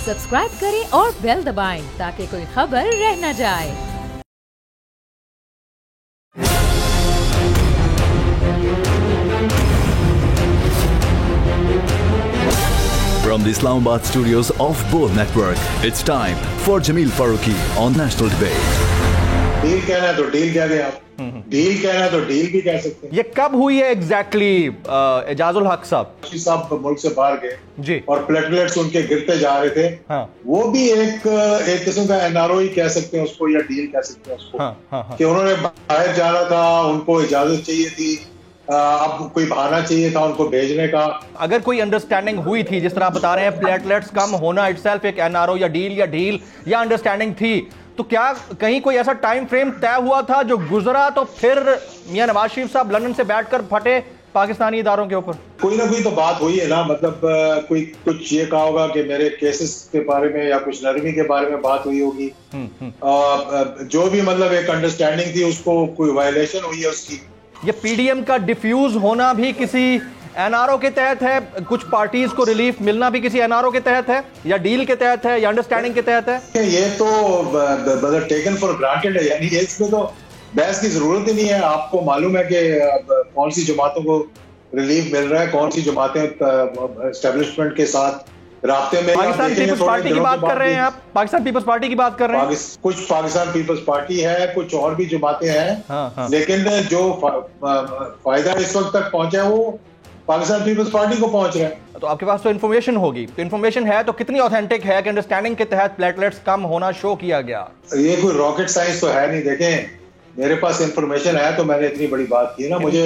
Subscribe करें और bell दबाएं ताकि कोई खबर रह न जाए। From the Islamabad studios of Bold Network, it's time for Jameel Farooqi on National Debate. Deal कहना है तो डील कह दें आप, डील कहना है तो डील भी कह सकते हैं। ये कब हुई है एग्जैक्टली एजाजुल हक साहब? साहब मुल्क से बाहर गए जी, और प्लेटलेट्स उनके गिरते जा रहे थे। हाँ, वो भी एक किस्म का एनआरओ ही कह सकते हैं उसको, या डील कह सकते हैं उसको। हाँ, हाँ, हाँ। कि उन्होंने बाहर जाना था, उनको इजाजत चाहिए थी, अब कोई बहाना चाहिए था उनको भेजने का। अगर कोई अंडरस्टैंडिंग हुई थी, जिस तरह आप बता रहे हैं प्लेटलेट्स कम होना इटसेल्फ एक एनआरओ या डील या अंडरस्टैंडिंग थी, तो क्या कहीं कोई ऐसा टाइम फ्रेम तय हुआ था जो गुजरा तो फिर मियां नवाज शरीफ साहब लंदन से बैठकर फटे पाकिस्तानी इदारों के ऊपर? कोई ना कोई तो बात हुई है ना, मतलब कोई कुछ ये कहा होगा कि मेरे केसेस के बारे में या कुछ नरमी के बारे में बात हुई होगी। जो भी मतलब एक अंडरस्टैंडिंग थी, उसको कोई वायलेशन हुई है उसकी। ये पीडीएम का डिफ्यूज होना भी किसी एनआरओ के तहत है, कुछ पार्टीज को रिलीफ मिलना भी किसी एनआरओ के तहत है, या डील के तहत है, या अंडरस्टैंडिंग के तहत है? ये तो मतलब टेकन फॉर ग्रांटेड है, यानी इसमें तो बहस की जरूरत ही नहीं है। आपको मालूम है कि कौन सी जमातों को रिलीफ मिल रहा है, कौन सी जमातें एस्टेब्लिशमेंट के साथ राब्ते में। पाकिस्तान पीपल्स पार्टी की बात कर रहे हैं आप? पाकिस्तान पीपल्स पार्टी की बात कर रहे हैं? कुछ पाकिस्तान पीपल्स पार्टी है, कुछ और भी जमातें हैं। हाँ। लेकिन जो फायदा इस वक्त तक पहुंचा है वो पाकिस्तान पीपल्स पार्टी को पहुंच रहा है। तो आपके पास तो इन्फॉर्मेशन होगी, तो इन्फॉर्मेशन है तो कितनी ऑथेंटिक है कि अंडरस्टैंडिंग के तहत प्लेटलेट्स कम होना शो किया गया? ये कोई रॉकेट साइंस तो है नहीं। देखें, मेरे पास इंफॉर्मेशन है तो मैंने इतनी बड़ी बात की ना। मुझे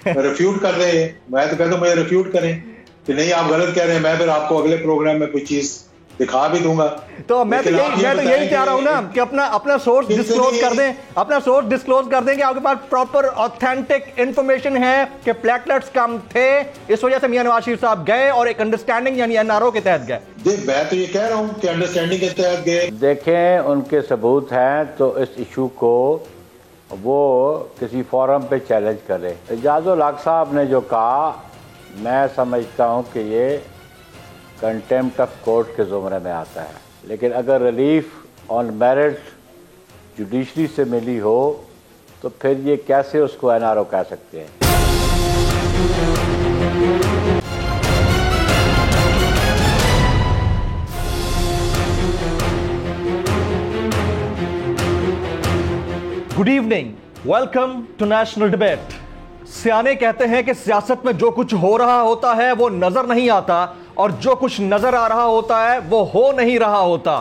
रिफ्यूट कर रहे हैं, मैं तो कहता हूँ मुझे रिफ्यूट करें कि नहीं आप गलत कह रहे हैं, मैं फिर आपको अगले प्रोग्राम में कोई चीज दिखा भी दूंगा। तो मैं तो यही चाह रहा हूं ना कि अपना सोर्स डिस्क्लोज कर दें, अपना सोर्स डिस्क्लोज कर दें कि आपके पास प्रॉपर ऑथेंटिक इंफॉर्मेशन है कि प्लेटलेट्स कम थे, इस वजह से मियां नवाज शरीफ साहब गए और एक अंडरस्टैंडिंग यानी एनआरओ के तहत गए। मैं तो ये कह रहा हूं कि अंडरस्टैंडिंग के तहत गए। देखें, उनके सबूत हैं तो इस इशू को वो किसी फोरम पे चैलेंज करें। एजाजुल हक साहब ने जो कहा, मैं समझता हूं कि ये कंटेम्प्ट ऑफ कोर्ट के ज़ुमरे में आता है। लेकिन अगर रिलीफ ऑन मेरिट जुडिशरी से मिली हो तो फिर ये कैसे उसको एनआरओ कह सकते हैं? Good evening, welcome to national debate. सियाने कहते हैं कि सियासत में जो कुछ हो रहा होता है वो नजर नहीं आता, और जो कुछ नजर आ रहा होता है वो हो नहीं रहा होता।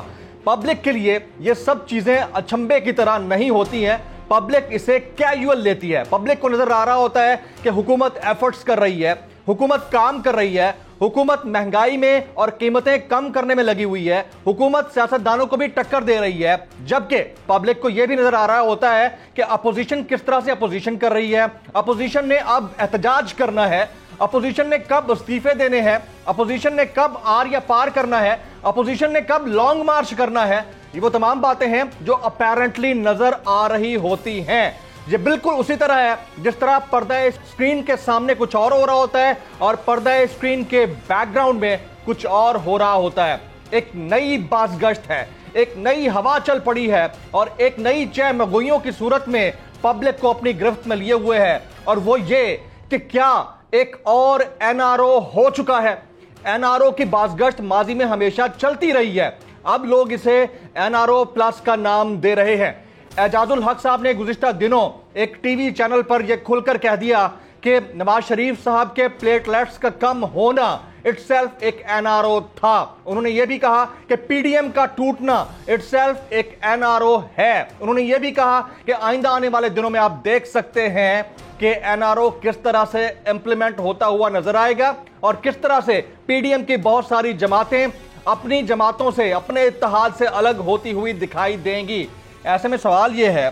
पब्लिक के लिए ये सब चीजें अचंभे की तरह नहीं होती हैं, पब्लिक इसे कैजुअल लेती है। पब्लिक को नजर आ रहा होता है कि हुकूमत एफर्ट्स कर रही है, हुकूमत काम कर रही है, हुकूमत महंगाई में और कीमतें कम करने में लगी हुई है, हुकूमत सियासतदानों को भी टक्कर दे रही है। जबकि पब्लिक को यह भी नजर आ रहा होता है कि अपोजिशन किस तरह से अपोजिशन कर रही है, अपोजिशन ने अब एहतजाज करना है, अपोजिशन ने कब इस्तीफे देने हैं, अपोजिशन ने कब आर या पार करना है, अपोजिशन ने कब लॉन्ग मार्च करना है। ये वो तमाम बातें हैं जो अपेरेंटली नजर आ रही होती हैं। ये बिल्कुल उसी तरह है जिस तरह पर्दा स्क्रीन के सामने कुछ और हो रहा होता है और पर्दा स्क्रीन के बैकग्राउंड में कुछ और हो रहा होता है। एक नई बाज़गश्त है, एक नई हवा चल पड़ी है और एक नई चहमगोइयों की सूरत में पब्लिक को अपनी गिरफ्त में लिए हुए है, और वो ये कि क्या एक और एनआरओ हो चुका है। एनआरओ की बाज़गश्त माजी में हमेशा चलती रही है, अब लोग इसे एनआरओ प्लस का नाम दे रहे हैं। एजाजुल हक साहब ने गुज़िश्ता दिनों एक टीवी चैनल पर यह खुलकर कह दिया कि नवाज शरीफ साहब के प्लेटलेट्स का कम होना इटसेल्फ एक एनआरओ था। उन्होंने यह भी कहा कि पीडीएम का टूटना इटसेल्फ एक एनआरओ है। उन्होंने यह भी कहा कि आइंदा आने वाले दिनों में आप देख सकते हैं कि एनआरओ किस तरह से इंप्लीमेंट होता हुआ नजर आएगा और किस तरह से पीडीएम की बहुत सारी जमातें अपनी जमातों से, अपने इत्तेहाद से अलग होती हुई दिखाई देंगी। ऐसे में सवाल यह है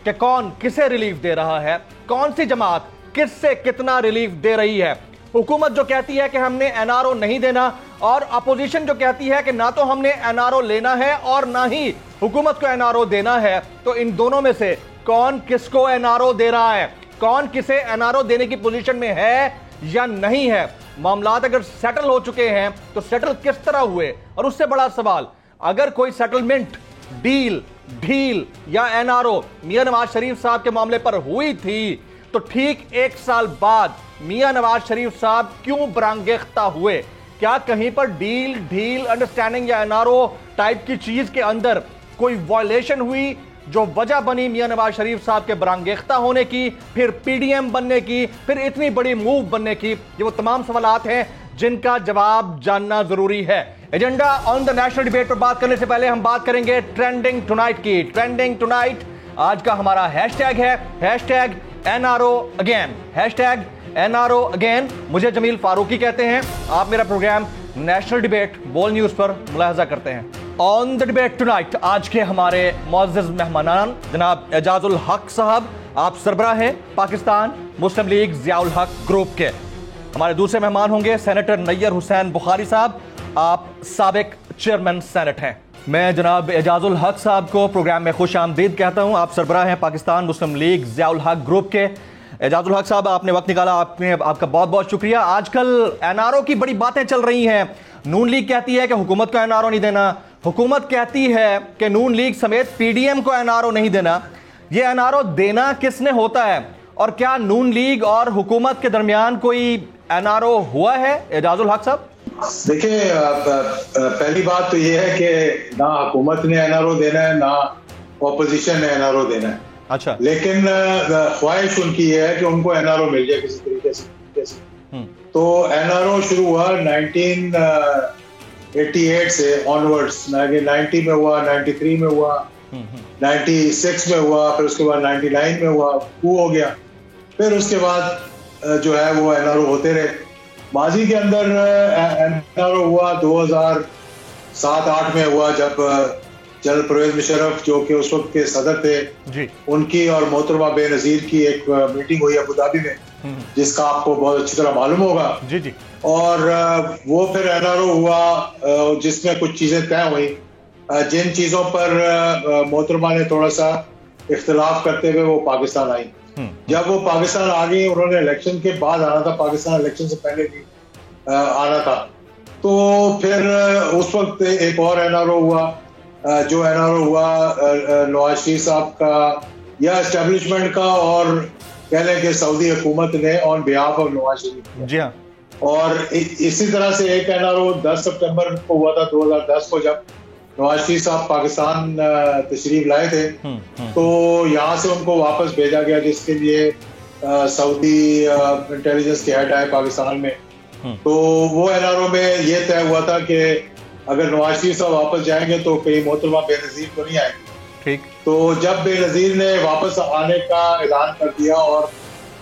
कि कौन किसे रिलीफ दे रहा है, कौन सी जमात किससे कितना रिलीफ दे रही है। हुकूमत जो कहती है कि हमने एनआरओ नहीं देना, और अपोजिशन जो कहती है कि ना तो हमने एनआरओ लेना है और ना ही हुकूमत को एनआरओ देना है। तो इन दोनों में से कौन किसको एनआरओ दे रहा है, कौन किसे एनआरओ देने की पोजीशन में है या नहीं है, मामलात अगर सेटल हो चुके हैं तो सेटल किस तरह हुए, और उससे बड़ा सवाल, अगर कोई सेटलमेंट, डील, ढील या एनआरओ मियां नवाज शरीफ साहब के मामले पर हुई थी तो ठीक 1 साल बाद मियां नवाज शरीफ साहब क्यों बरांगेख्ता हुए? क्या कहीं पर डील, ढील, अंडरस्टैंडिंग या एनआरओ टाइप की चीज के अंदर कोई वायलेशन हुई जो वजह बनी मियां नवाज शरीफ साहब के बरांगेख्ता होने की, फिर पीडीएम बनने की, फिर इतनी बड़ी मूव बनने की? ये वो तमाम सवालात हैं जिनका जवाब जानना जरूरी है। Agenda on the national debate पर बात करने से पहले हम बात करेंगे ट्रेंडिंग टुनाइट की। ट्रेंडिंग टुनाइट आज का हमारा हैशटैग है hashtag NRO again, hashtag NRO again. मुझे जमील फारूकी कहते हैं। आप मेरा प्रोग्राम नेशनल डिबेट बोल न्यूज पर मुलाहजा करते हैं। ऑन द डिबेट टुनाइट आज के हमारे मुअज़्ज़ज़ मेहमानान जनाब एजाजुल हक साहब, आप सरबराह हैं पाकिस्तान मुस्लिम लीग ज़ियाउल हक ग्रुप के। हमारे दूसरे मेहमान होंगे सेनेटर नैयर हुसैन बुखारी साहब, आप साबिक चेयरमैन सेनेट हैं। मैं जनाब एजाजुल हक साहब को प्रोग्राम में खुश आमदीद कहता हूं। आप सरबराह हैं पाकिस्तान मुस्लिम लीग ज़ियाउल हक ग्रुप के। एजाजुल हक साहब, आपने वक्त निकाला, आपका बहुत बहुत शुक्रिया। आजकल एनआरओ की बड़ी बातें चल रही हैं। नून लीग कहती है कि हुकूमत को एनआरओ नहीं देना, हुकूमत कहती है कि नून लीग समेत पीडीएम को एनआरओ नहीं देना। ये एनआरओ देना किसने होता है, और क्या नून लीग और हुकूमत के दरमियान कोई एनआरओ हुआ है? एजाजुल हक साहब, देखिए, पहली बात तो ये है कि ना हुकूमत ने एनआरओ देना है, ना ऑपोजिशन ने एनआरओ देना है। अच्छा, लेकिन ख्वाहिश उनकी ये है कि उनको एनआरओ मिल जाए किसी तरीके से। तो एनआरओ शुरू हुआ 1988 से ऑनवर्ड्स। 90 में हुआ, 93 में हुआ, 96 में हुआ, फिर उसके बाद 99 में हुआ, वो हो गया। फिर उसके बाद जो है वो एनआरओ होते रहे। माजी के अंदर एनआरओ हुआ 2007-8 में हुआ, जब जनरल परवेज मुशर्रफ जो कि उस वक्त के सदर थे जी, उनकी और मोहतरमा बेनजीर की एक मीटिंग हुई अबू धाबी में, जिसका आपको बहुत अच्छी तरह मालूम होगा। जी जी। और वो फिर एनआरओ हुआ जिसमें कुछ चीजें तय हुई, जिन चीजों पर मोहतरमा ने थोड़ा सा इख्तिलाफ करते हुए वो पाकिस्तान आई। जब वो पाकिस्तान आ गई, उन्होंने इलेक्शन के बाद आना था, पाकिस्तान इलेक्शन से पहले नहीं आना था। तो फिर उस वक्त एक और एनआरओ हुआ, जो एनआरओ हुआ नवाज शरीफ साहब का या एस्टेब्लिशमेंट का, और कह लें कि सऊदी हुकूमत ने on behalf of Nawaz Sharif. जी हाँ। और इसी तरह से एक एनआरओ 10 सितंबर को हुआ था 2010 को, जब नवाज शरीफ साहब पाकिस्तान तशरीफ लाए थे। तो यहाँ से उनको वापस भेजा गया, जिसके लिए सऊदी इंटेलिजेंस के हेड आए पाकिस्तान में। तो वो एनआरओ में ये तय हुआ था कि अगर नवाज शरीफ साहब वापस जाएंगे तो कहीं मोहतरमा बेनजीर तो नहीं आएंगे। ठीक। तो जब बेनजीर ने वापस आने का ऐलान कर दिया और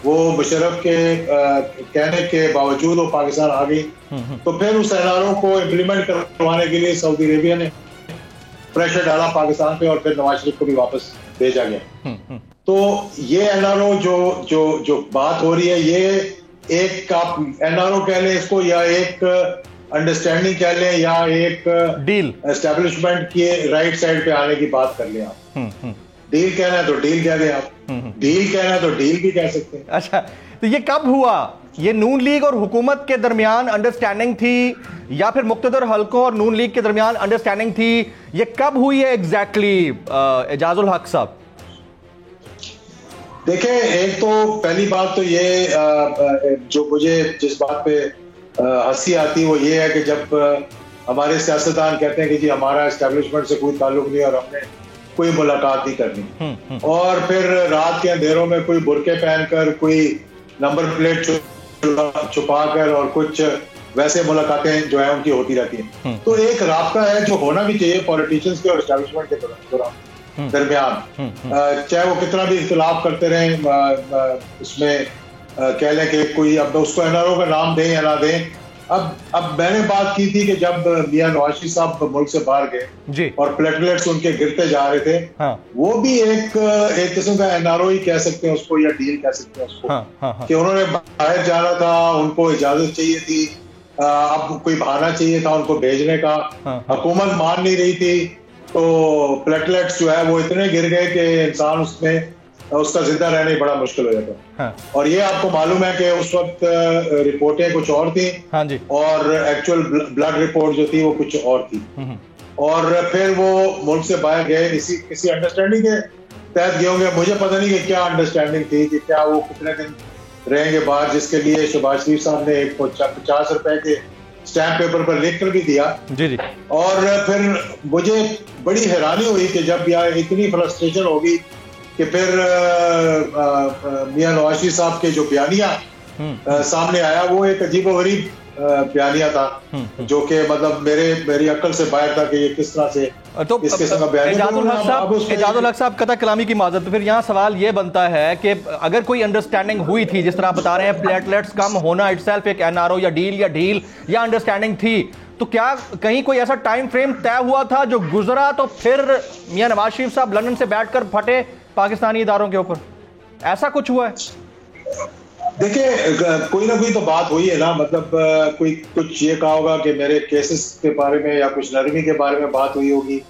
वो मुशर्रफ के कहने के बावजूद वो पाकिस्तान आ गई, तो फिर उस एनआरओ को इम्प्लीमेंट करवाने के लिए सऊदी अरेबिया ने प्रेशर डाला पाकिस्तान पे, और फिर नवाज शरीफ को भी वापस भेजा गया। तो ये एनआरओ जो बात हो रही है, ये एक आप एनआरओ कह लें इसको, या एक अंडरस्टैंडिंग कह लें, या एक डील, एस्टेब्लिशमेंट के राइट साइड पे आने की बात कर लें आप। डील कहना है तो डील कह दें आप, डील कहना है तो डील भी कह सकते हैं। अच्छा, तो ये कब हुआ? ये नून लीग और हुकूमत के दरमियान अंडरस्टैंडिंग थी, या फिर मुख्तदर हलकों और नून लीग के दरमियान अंडरस्टैंडिंग थी? ये कब हुई है एग्जैक्टली एजाजुल हक साहब? देखें, एक तो पहली बात तो ये जो मुझे जिस बात पे हंसी आती वो ये है कि जब हमारे सियासतदान कहते हैं कि जी हमारा एस्टेब्लिशमेंट से कोई ताल्लुक नहीं और हमने कोई मुलाकात नहीं करनी, और फिर रात के अंधेरों में कोई बुरके पहनकर, कोई नंबर प्लेट छुपा कर और कुछ वैसे मुलाकातें जो है उनकी होती रहती हैं। तो एक राब्ता है जो होना भी चाहिए पॉलिटिशियंस के और एस्टेब्लिशमेंट के दरमियान, चाहे वो कितना भी इख्तिलाफ करते रहें। उसमें कह लें कि कोई अब उसको एनआरओ का नाम दें या ना दें। अब मैंने बात की थी कि जब मियां नवाज शरीफ साहब मुल्क से बाहर गए और प्लेटलेट्स उनके गिरते जा रहे थे, वो भी एक किस्म का एनआरओ ही कह सकते हैं उसको, या डील कह सकते हैं उसको, कि उन्होंने बाहर जाना था, उनको इजाजत चाहिए थी, अब कोई बहाना चाहिए था उनको भेजने का, हुकूमत मान नहीं रही थी, तो प्लेटलेट्स जो है वो इतने गिर गए कि इंसान उसमें उसका जिंदा रहना ही बड़ा मुश्किल हो जाता है। हाँ। और ये आपको मालूम है कि उस वक्त रिपोर्टें कुछ और थी। हाँ जी। और एक्चुअल ब्लड रिपोर्ट जो थी वो कुछ और थी। और फिर वो मुल्क से बाहर गए, किसी अंडरस्टैंडिंग के तहत गए होंगे। मुझे पता नहीं कि क्या अंडरस्टैंडिंग थी, कि क्या वो कितने दिन रहेंगे बाहर, जिसके लिए शहबाज शरीफ साहब ने एक 50 रुपए के स्टैम्प पेपर पर लिख कर भी दिया। जी जी। और फिर मुझे बड़ी हैरानी हुई कि जब यार इतनी फ्रस्ट्रेशन होगी कि फिर मियां नवाज शरीफ साहब के जो बयानिया सामने आया, वो एक अजीबोगरीब बयानिया था, जो कि मतलब मेरी अक्ल से बाहर था कि ये किस तरह से तो इस किस्म का बयान। एजाजुल हक साहब कता कलामी की माजरत। तो फिर यहाँ सवाल ये बनता है कि अगर कोई अंडरस्टैंडिंग हुई थी, जिस तरह आप बता रहे हैं प्लेटलेट्स कम होना इटसेल्फ एक एनआरओ या ढील या अंडरस्टैंडिंग थी, तो क्या कहीं कोई ऐसा टाइम फ्रेम तय हुआ था जो गुजरा तो फिर मियां नवाज शरीफ साहब लंदन से बैठकर फटे पाकिस्तानी इदारों के ऊपर? ऐसा कुछ हुआ है? देखिए, कोई ना कोई तो बात हुई है ना। मतलब कोई कुछ ये कहा होगा कि मेरे केसेस के बारे में या कुछ नरमी के बारे में बात हुई होगी।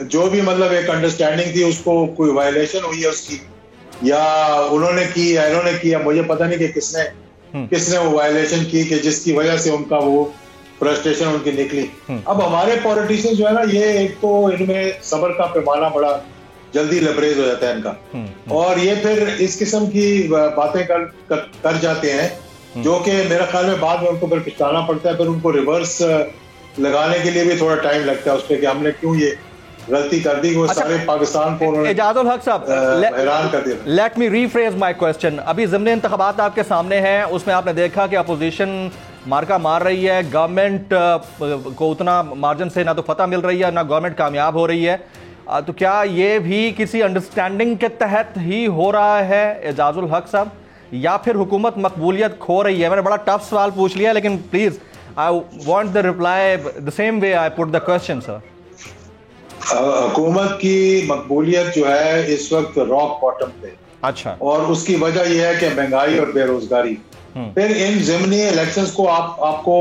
जो भी मतलब एक अंडरस्टैंडिंग थी, उसको कोई वायलेशन हुई है उसकी, या उन्होंने की या इन्होंने किया, मुझे पता नहीं कि किसने वो वायलेशन की कि जिसकी वजह से उनका वो फ्रस्ट्रेशन उनकी निकली। अब हमारे पॉलिटिशियन जो है ना, ये एक तो इनमें सब्र का पैमाना बड़ा जल्दी लबरेज हो जाता है इनका, और ये फिर इस किस्म की बातें कर जाते हैं, जो कि मेरा ख्याल में बाद में उनको फिर पछताना पड़ता है। फिर उनको रिवर्स लगाने के लिए भी थोड़ा टाइम लगता है उस पर कि हमने क्यों ये गलती कर दी। वो सारे पाकिस्तान को उन्होंने एजाजुल हक साहब हैरान कर दिया। Let me rephrase my question. अभी ज़िमनी इंतखाबात आपके सामने हैं, उसमें आपने देखा कि अपोजिशन मार्का मार रही है, गवर्नमेंट को उतना मार्जिन से ना तो फतह मिल रही है ना गवर्नमेंट कामयाब हो रही है। तो क्या ये भी किसी अंडरस्टैंडिंग के तहत ही हो रहा है एजाजुल हक साहब, या फिर हुकूमत मकबूलियत खो रही है? मैंने बड़ा टफ सवाल पूछ लिया, लेकिन please I want the reply the same way I put the question sir. हुकूमत की मकबूलियत जो है इस वक्त रॉक बॉटम पे। अच्छा। और उसकी वजह यह है कि महंगाई और बेरोजगारी। फिर इन ज़िमनी इलेक्शंस को आपको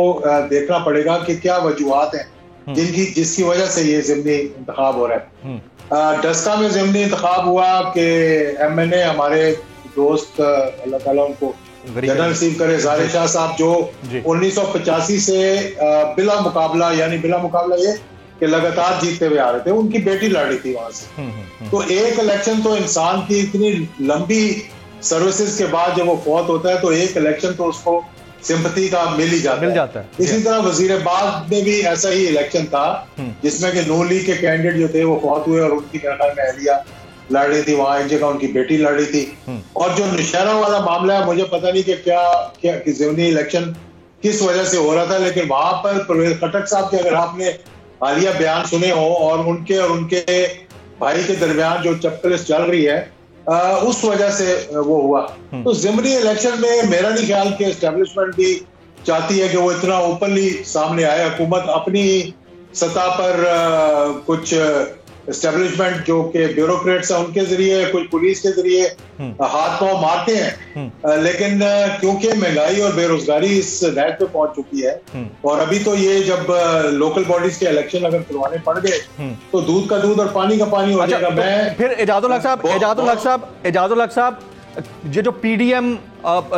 देखना पड़ेगा कि क्या वजूहात हैं जिसकी वजह से ये ज़िमनी इंतखाब हो रहा है। डस्का में ज़िमनी इंतखाब हुआ कि एमएनए हमारे दोस्त, अल्लाह ताला उनको जनरल नसीब करे, ज़ाहिर शाह साहब, जो 1985 से बिला मुकाबला ये कि लगातार जीतते हुए आ रहे थे, उनकी बेटी लड़ रही थी वहां से। तो एक इलेक्शन तो इंसान की इतनी लंबी सर्विसेज के बाद जब वो फौत होता है, तो एक इलेक्शन तो उसको सिंपैथी का मिल जाता है। इसी तरह वजीराबाद में भी ऐसा ही इलेक्शन था, जिसमें कि नून लीग के कैंडिडेट जो थे वो फौत हुए, और उनकी अहलिया लड़ रही थी वहां, एक जगह उनकी बेटी लड़ रही थी। और जो नौशहरा वाला मामला है, मुझे पता नहीं कि क्या ज़िमनी इलेक्शन किस वजह से हो रहा था, लेकिन वहां पर परवेज खटक साहब के अगर आपने हालिया बयान सुने हो, और उनके भाई के दरमियान जो चपकलिस चल रही है, उस वजह से वो हुआ। तो ज़िमनी इलेक्शन में मेरा नहीं ख्याल कि एस्टेब्लिशमेंट भी चाहती है कि वो इतना ओपनली सामने आए। हुकूमत अपनी सतह पर कुछ एस्टेब्लिशमेंट जो कि ब्यूरोक्रेट्स हैं उनके जरिए, कुछ पुलिस के जरिए हाथ पांव मारते हैं, लेकिन क्योंकि महंगाई और बेरोजगारी इस नहज पे पहुंच चुकी है, और अभी तो ये जब लोकल बॉडीज के इलेक्शन अगर करवाने पड़ गए तो दूध का दूध और पानी का पानी हो जाएगा। मैं फिर एजाजुल हक साहब ये जो पीडीएम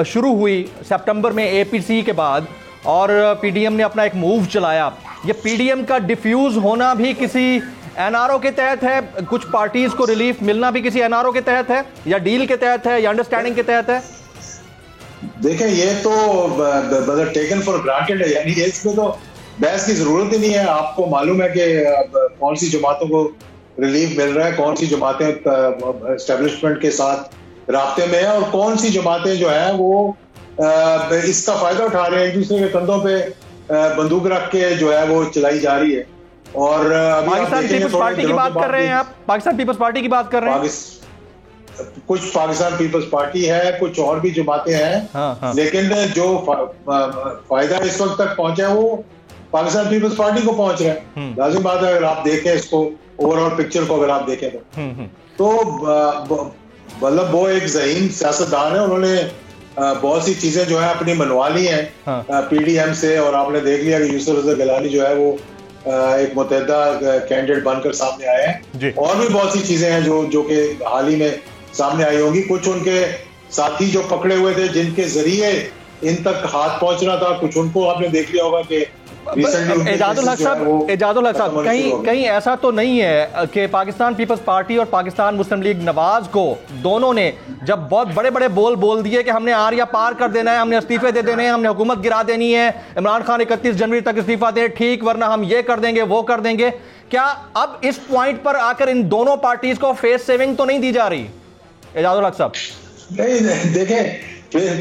शुरू हुई सितंबर में एपीसी के बाद, और पीडीएम ने अपना एक मूव चलाया, ये पीडीएम का डिफ्यूज होना भी किसी एनआरओ के तहत है? कुछ पार्टीज को रिलीफ मिलना भी किसी एनआरओ के तहत है, या डील के तहत है, या अंडरस्टैंडिंग के तहत है? देखें, ये तो टेकन फॉर ग्रांटेड है, यानी इसमें तो बहस की जरूरत ही नहीं है। आपको मालूम है कि कौन सी जमातों को रिलीफ मिल रहा है, कौन सी जमातें एस्टेब्लिशमेंट के साथ राब्ते में है, और कौन सी जमातें जो है वो इसका फायदा उठा रहे हैं, एक दूसरे के कंधों पे बंदूक रख के जो है वो चलाई जा रही है। और पाकिस्तान पीपल्स पार्टी की बात कर रहे हैं आप? पाकिस्तान पीपल्स पार्टी की बात कर रहे हैं? कुछ पाकिस्तान पीपल्स पार्टी है, कुछ और भी जमातें हैं, लेकिन जो फायदा इस वक्त तक पहुंचा है वो पाकिस्तान पीपल्स पार्टी को पहुंच रहा है। लाजिम बात है, अगर आप देखें इसको ओवरऑल पिक्चर को, अगर आप देखें तो मतलब वो एक ज़हीन सियासतदान है, उन्होंने बहुत सी चीजें जो है अपनी मनवा ली हैं पीडीएम से, और आपने देख लिया कि यूसुफ रज़ा गिलानी जो है वो एक मुतहदा कैंडिडेट बनकर सामने आए हैं। और भी बहुत सी चीजें हैं जो कि हाल ही में सामने आई होंगी। कुछ उनके साथी जो पकड़े हुए थे जिनके जरिए इन तक हाथ पहुंचना था, कुछ उनको आपने देख लिया होगा कि एजाजुल हक साहब कहीं ऐसा तो नहीं है कि पाकिस्तान पीपल्स पार्टी और पाकिस्तान मुस्लिम लीग नवाज को दोनों ने जब बहुत बड़े बड़े बोल दिए कि हमने आर या पार कर देना है, हमने इस्तीफे दे देने हैं, हमने हुकूमत गिरा देनी है, इमरान खान 31 जनवरी तक इस्तीफा दे, ठीक, वरना हम ये कर देंगे वो कर देंगे, क्या अब इस पॉइंट पर आकर इन दोनों पार्टीज को फेस सेविंग तो नहीं दी जा रही? एजाजुल हक साहब नहीं, देखें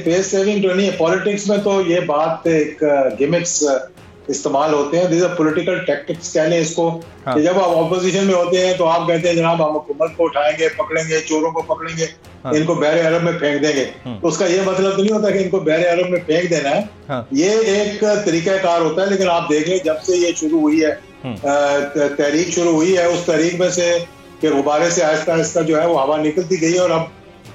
फेस सेविंग तो नहीं है। पॉलिटिक्स में तो ये बात एक गिमिक्स इस्तेमाल होते हैं, दीज आर पॉलिटिकल टैक्टिक्स कह लें इसको। हाँ। कि जब आप ऑपोजिशन में होते हैं तो आप कहते हैं जनाब हम हुकूमत को उठाएंगे, पकड़ेंगे, चोरों को पकड़ेंगे, हाँ। इनको बहरे अरब में फेंक देंगे। तो उसका ये मतलब तो नहीं होता कि इनको बहरे अरब में फेंक देना है, हाँ। ये एक तरीकाकार होता है। लेकिन आप देख लें जब से ये शुरू हुई है, तहरीक शुरू हुई है, उस तहरीक में से के गुब्बारे से आहिस्ता आहिस्ता जो है वो हवा निकलती गई है। और अब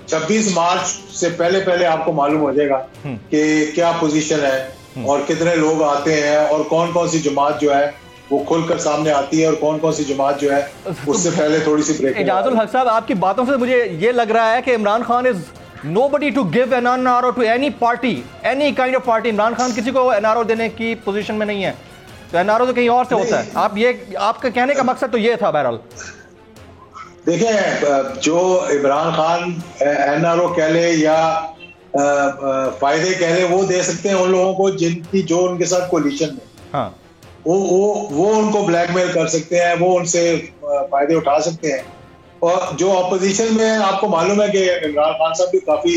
26 मार्च से पहले आपको मालूम हो जाएगा कि क्या पोजीशन है और कितने लोग आते हैं और कौन कौन सी जमात जो है वो खुलकर सामने आती है और कौन कौन सी जमात जो है उससे पहले थोड़ी सी ब्रेक। एजाजुल हक साहब, आपकी बातों से मुझे ये लग रहा है कि Imran Khan is nobody to give an NRO to any party, any kind of party। Imran Khan किसी को NRO देने की पोजीशन में नहीं है, तो NRO तो कहीं और से होता है। आपका कहने का मकसद तो ये था। बहरहाल देखिए, जो इमरान खान NRO कह ले या फायदे कह ले, वो दे सकते हैं उन लोगों को जिनकी जो उनके साथ कोलिशन में, हाँ। वो उनको ब्लैकमेल कर सकते हैं, वो उनसे फायदे उठा सकते हैं। और जो ऑपोजिशन में, आपको मालूम है कि इमरान खान साहब भी काफी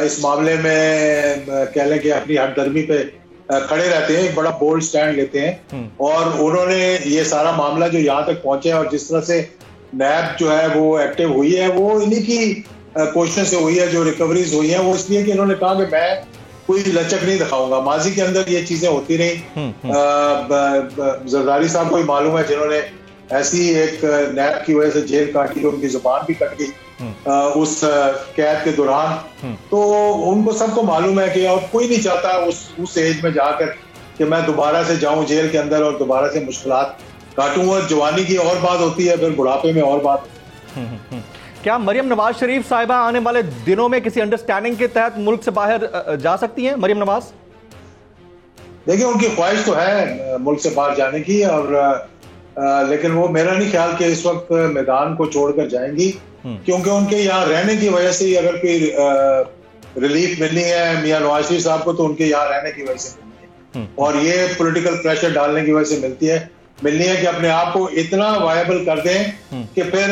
इस मामले में कह लें कि अपनी हठधर्मी पे खड़े रहते हैं, एक बड़ा बोल्ड स्टैंड लेते हैं। और उन्होंने ये सारा मामला जो यहाँ तक पहुंचे और जिस तरह से नैब जो है वो एक्टिव हुई है, वो इन्हीं की कोशिशों से हुई है। जो रिकवरीज हुई हैं वो इसलिए कि इन्होंने कहा कि मैं कोई लचक नहीं दिखाऊंगा। माजी के अंदर ये चीजें होती रही। जरदारी साहब को ही मालूम है जिन्होंने ऐसी एक नैब की वजह से जेल काटी, उनकी जुबान भी कट गई उस कैद के दौरान। तो उनको सबको मालूम है कि और कोई नहीं चाहता उस एज में जाकर कि मैं दोबारा से जाऊं जेल के अंदर और दोबारा से मुश्किलात काटूं। और जवानी की और बात होती है, फिर बुढ़ापे में और बात। क्या मरियम नवाज शरीफ साहिबा आने वाले दिनों में किसी अंडरस्टैंडिंग के तहत मुल्क से बाहर जा सकती हैं? मरियम नवाज, देखिए उनकी ख्वाहिश तो है मुल्क से बाहर जाने की, और लेकिन वो मेरा नहीं ख्याल कि इस वक्त मैदान को छोड़कर जाएंगी, क्योंकि उनके यहाँ रहने की वजह से ही अगर कोई रिलीफ मिलनी है मियां नवाज शरीफ साहब को, तो उनके यहाँ रहने की वजह से मिलनी है। और ये पॉलिटिकल प्रेशर डालने की वजह से मिलनी है कि अपने आप को इतना वायबल कर दें कि फिर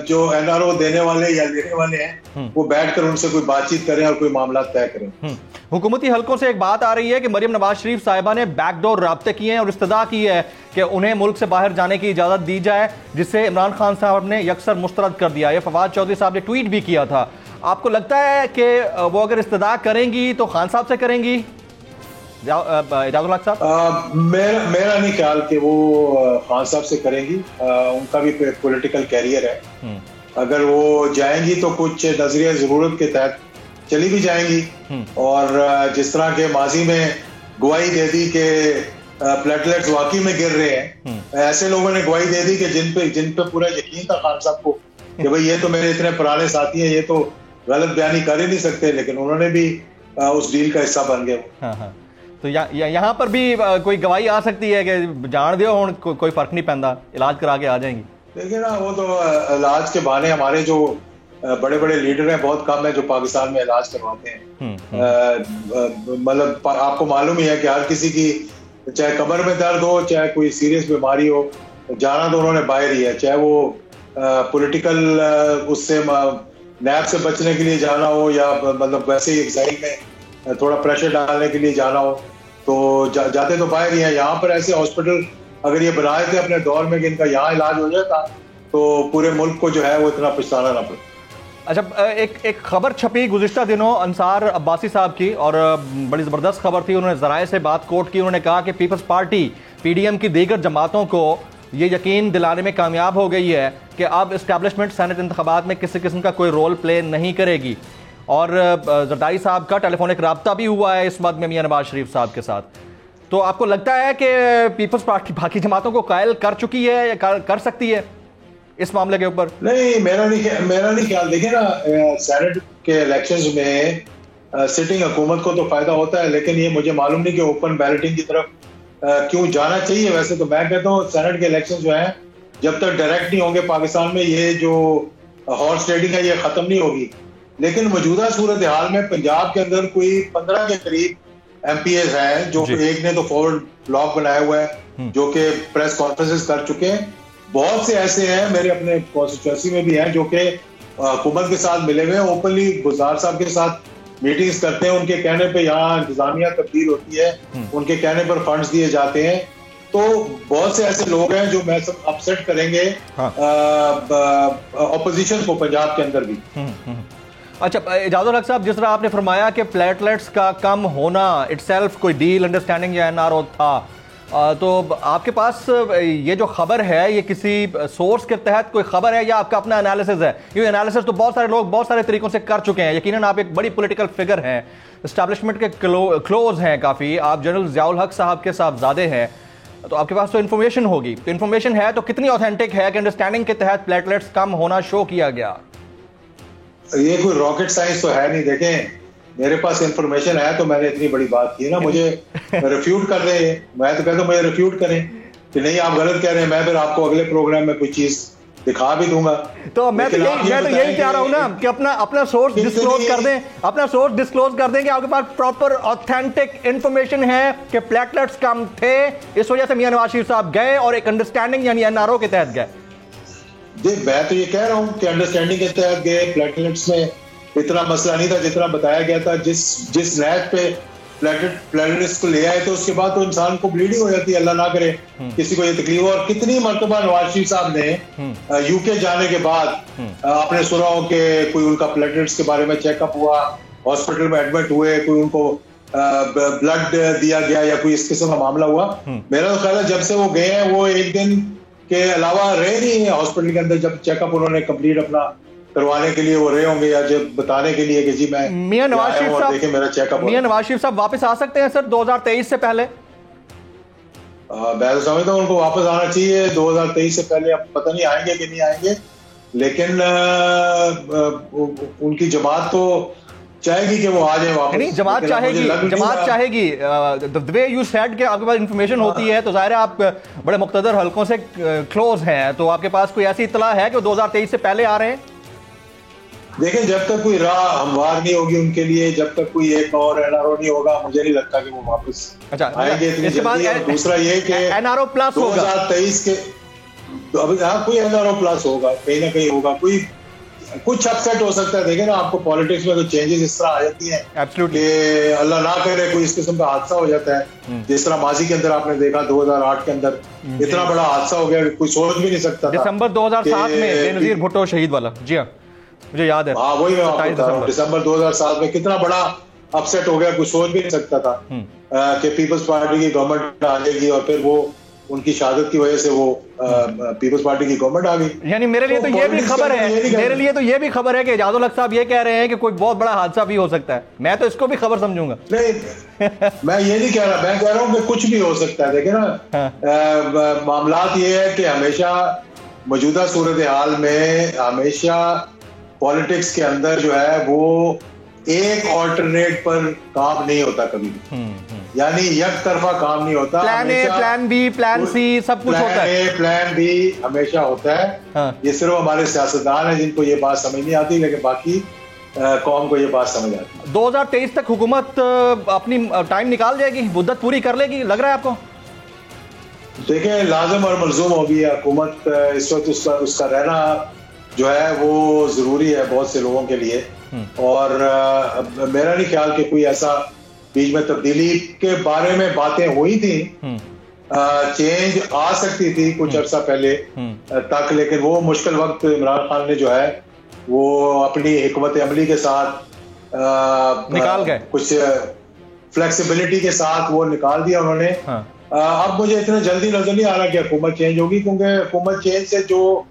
जो NRO देने वाले या लेने वाले हैं वो बैठकर उनसे कोई बातचीत करें और कोई मामला तय करें। हुकूमती हलकों से एक बात आ रही है कि मरियम नवाज शरीफ साहिबा ने बैकडोर राब्ते किए हैं और इस्तदा की है कि उन्हें मुल्क से बाहर जाने की इजाजत दी जाए, जिससे इमरान खान साहब ने यकसर मुस्तरद कर दिया। ये फवाद चौधरी साहब ने ट्वीट भी किया था। आपको लगता है कि वो अगर इस्तदा करेंगी तो खान साहब से करेंगी? इजाजुल हक साहब, मेरा नहीं ख्याल कि वो खान साहब से करेंगी। उनका भी पॉलिटिकल कैरियर है। अगर वो जाएंगी तो कुछ नजरिया जरूरत के तहत चली भी जाएंगी। और जिस तरह के माजी में गवाही दे दी कि प्लेटलेट्स वाकई में गिर रहे हैं, ऐसे लोगों ने गवाही दे दी कि जिन पे पूरा यकीन था खान साहब को कि भाई ये तो मेरे इतने पुराने साथी हैं, ये तो गलत बयानी कर ही नहीं सकते, लेकिन उन्होंने भी उस डील का हिस्सा बन गए। तो यहाँ पर भी कोई गवाही आ सकती है कि जान दो हुण कोई फर्क नहीं पैंदा, इलाज करा के आ जाएंगी। देखिए ना, वो तो इलाज के बहाने हमारे जो बड़े बड़े लीडर हैं बहुत कम है जो पाकिस्तान में इलाज करवाते हैं। मतलब आपको मालूम ही है कि हर किसी की चाहे कमर में दर्द हो, चाहे कोई सीरियस बीमारी हो, जाना तो उन्होंने बाहर ही है। चाहे वो पॉलिटिकल उससे नैब से बचने के लिए जाना हो या मतलब वैसे ही एग्जाइल में थोड़ा प्रेशर डालने के लिए जाना हो, तो जाते तो बाहर ही हैं। यहाँ पर ऐसे हॉस्पिटल अगर ये बनाए थे अपने दौर में कि इनका यहाँ इलाज हो जाता तो पूरे मुल्क को जो है वो इतना पछताना ना पड़े। अच्छा, एक खबर छपी गुज़िश्ता दिनों अंसार अब्बासी साहब की, और बड़ी ज़बरदस्त खबर थी। उन्होंने ज़राए से बात कोट की। उन्होंने कहा कि पीपल्स पार्टी PDM की दीगर जमातों को ये यकीन दिलाने में कामयाब हो गई है कि अब इस्टेब्लिशमेंट सेनेट इंतखाबात में किसी किस्म का कोई रोल प्ले नहीं करेगी। और जरदारी साहब का टेलीफोनिक रब्ता भी हुआ है इस बात में मियां नवाज शरीफ साहब के साथ। तो आपको लगता है कि पीपल्स पार्टी बाकी जमातों को कायल कर चुकी है या कर सकती है? इस मामले के ऊपर? नहीं, मेरा नहीं ख्याल। देखिए ना, सेनेट के इलेक्शंस में सिटिंग हुकूमत को तो फायदा होता है, लेकिन ये मुझे मालूम नहीं कि ओपन बैलेटिंग की तरफ क्यों जाना चाहिए। वैसे तो मैं कहता हूँ सेनेट के इलेक्शन जो है, जब तक डायरेक्ट नहीं होंगे पाकिस्तान में, ये जो हॉर्स ट्रेडिंग है ये खत्म नहीं होगी। लेकिन मौजूदा सूरत हाल में पंजाब के अंदर कोई 15 के करीब MPs हैं, जो एक ने तो फॉरवर्ड ब्लॉक बनाया हुआ है, जो कि प्रेस कॉन्फ्रेंसेस कर चुके हैं। बहुत से ऐसे हैं, मेरे अपने कॉन्स्टिट्यूएंसी में भी हैं, जो कि हुकूमत के साथ मिले हुए हैं, ओपनली गुलजार साहब के साथ मीटिंग्स करते हैं। उनके कहने पे यहाँ इंतजामिया तब्दील होती है, उनके कहने पर फंड्स दिए जाते हैं। तो बहुत से ऐसे लोग हैं जो मैं सब अपसेट करेंगे ऑपोजिशन को पंजाब के अंदर भी। अच्छा एजाजुल हक साहब, जिस तरह आपने फरमाया कि प्लेटलेट्स का कम होना इटसेल्फ कोई डील अंडरस्टैंडिंग या NRO था, तो आपके पास ये जो खबर है ये किसी सोर्स के तहत कोई खबर है या आपका अपना एनालिसिस है? ये एनालिसिस तो बहुत सारे लोग बहुत सारे तरीकों से कर चुके हैं। यकीनन आप एक बड़ी पॉलिटिकल फिगर हैं, एस्टैब्लिशमेंट के क्लोज हैं काफ़ी, आप जनरल ज़ियाउल हक साहब के साहबजादे हैं, तो आपके पास तो इन्फॉर्मेशन होगी। तो इन्फॉर्मेशन है तो कितनी ऑथेंटिक है कि अंडरस्टैंडिंग के तहत प्लेटलेट्स कम होना शो किया गया? ये कोई रॉकेट साइंस तो है नहीं। देखें, मेरे पास इंफॉर्मेशन है तो मैंने इतनी बड़ी बात की ना। मुझे रिफ्यूट कर रहे हैं, मैं तो कहता हूँ मुझे रिफ्यूट करें कि नहीं आप गलत कह रहे हैं, मैं फिर आपको अगले प्रोग्राम में कोई चीज दिखा भी दूंगा। तो मैं तो यही कह रहा हूँ ना कि अपना सोर्स डिस्क्लोज कर दें, अपना सोर्स डिस्क्लोज कर दें कि आपके पास प्रॉपर ऑथेंटिक इंफॉर्मेशन है कि प्लेटलेट्स कम थे, इस वजह से मियां नवाज शरीफ साहब गए और एक अंडरस्टैंडिंग यानी NRO के तहत गए। देख, मैं तो ये कह रहा हूँ कि अंडरस्टैंडिंग के तहत गए। प्लेटलेट्स में इतना मसला नहीं था जितना बताया गया था। जिस नैट पे प्लेटलेट्स को ले आए थे, उसके बाद तो इंसान को ब्लीडिंग हो जाती है, अल्लाह ना करे किसी को ये तकलीफ हो। और कितनी मरतबा नवाज शरीफ साहब ने UK जाने के बाद आपने सुना हो कि कोई उनका प्लेटलेट्स के बारे में चेकअप हुआ, हॉस्पिटल में एडमिट हुए, कोई उनको ब्लड दिया गया या कोई इस किस्म का मामला हुआ। मेरा तो ख्याल है जब से वो गए हैं वो एक दिन के अलावा रहे नहीं है हॉस्पिटल के अंदर। जब चेकअप उन्होंने कंप्लीट अपना करवाने के लिए वो रहे होंगे, या जब बताने के लिए कि जी मैं मियां नवाज शरीफ साहब देखिए मेरा चेकअप। मियां नवाज शरीफ साहब वापस आ सकते हैं सर 2023 से पहले? मैं तो समझता हूँ उनको वापस आना चाहिए 2023 से पहले। अब पता नहीं आएंगे कि नहीं आएंगे, लेकिन उनकी जमात तो चाहेगी कि वो आ जाए वापस। नहीं, जमात चाहेगी। द वे यू सेड के आपके पास इंफॉर्मेशन होती है तो जाहिर है आप बड़े मुख्तदर हलकों से क्लोज हैं, तो आपके पास कोई ऐसी इत्तला है कि वो 2023 से पहले आ रहे हैं? देखें, जब तक कोई राह हमवार नहीं होगी उनके लिए, जब तक कोई एक और NRO नहीं होगा, मुझे नहीं लगता कि वो वापस आएंगे इतनी जल्दी। और दूसरा ये कि NRO प्लस 2023 के तो अभी कोई NRO प्लस होगा, कहीं ना कहीं होगा, कोई कुछ अपसेट हो सकता है। देखें ना, आपको पॉलिटिक्स में तो चेंजेस इस तरह आ जाती हैं कि अल्लाह ना करे कोई इस किस्म का हादसा हो जाता है। जिस तरह माजी के अंदर आपने देखा 2008 के अंदर इतना बड़ा हादसा हो गया, कोई सोच भी नहीं सकता था। दिसंबर 2007 में बेनजीर भुट्टो शहीद वाला, जी हाँ मुझे याद है। हाँ, वही मैं आपको बता रहा हूं, दिसंबर 2007 में कितना बड़ा अपसेट हो गया, कुछ सोच भी नहीं सकता था कि पीपल्स पार्टी की गवर्नमेंट आ जाएगी, और फिर वो उनकी शहादत की वजह से वो पीपल्स पार्टी की गवर्नमेंट आ गई। यानी मेरे लिए तो ये भी खबर है कि एजाजुल हक साहब ये कह रहे हैं कि कोई बहुत बड़ा हादसा भी हो सकता है। मैं तो इसको भी खबर समझूंगा। नहीं, मैं ये नहीं कह रहा, मैं कह रहा हूँ कि कुछ भी हो सकता है। देखिए ना, मामलात ये है कि हमेशा मौजूदा सूरत हाल में हमेशा पॉलिटिक्स के अंदर जो है वो एक ऑल्टरनेट पर काम नहीं होता कभी भी, यानी एक तरफा काम नहीं होता। Plan A, plan B, plan C सब कुछ होता है। प्लान बी हमेशा होता है। हाँ। ये सिर्फ हमारे सियासतदान हैं जिनको ये बात समझ नहीं आती, लेकिन बाकी कौम को ये बात समझ आती है। 2023 तक हुकूमत अपनी टाइम निकाल जाएगी, मुद्दत पूरी कर लेगी, लग रहा है आपको? देखिए, लाजिम और मलजूम होगी हुकूमत इस वक्त, उसका रहना जो है वो जरूरी है बहुत से लोगों के लिए। और मेरा नहीं ख्याल कि कोई ऐसा बीच में तब्दीली के बारे में बातें हुई थी, चेंज आ सकती थी कुछ अरसा पहले तक, लेकिन वो मुश्किल वक्त इमरान खान ने जो है वो अपनी हिकमत अमली के साथ निकाल गए, कुछ फ्लेक्सिबिलिटी के साथ वो निकाल दिया उन्होंने। अब मुझे इतना जल्दी नजर नहीं आ रहा कि हुकूमत चेंज होगी, क्योंकि हुकूमत चेंज से जो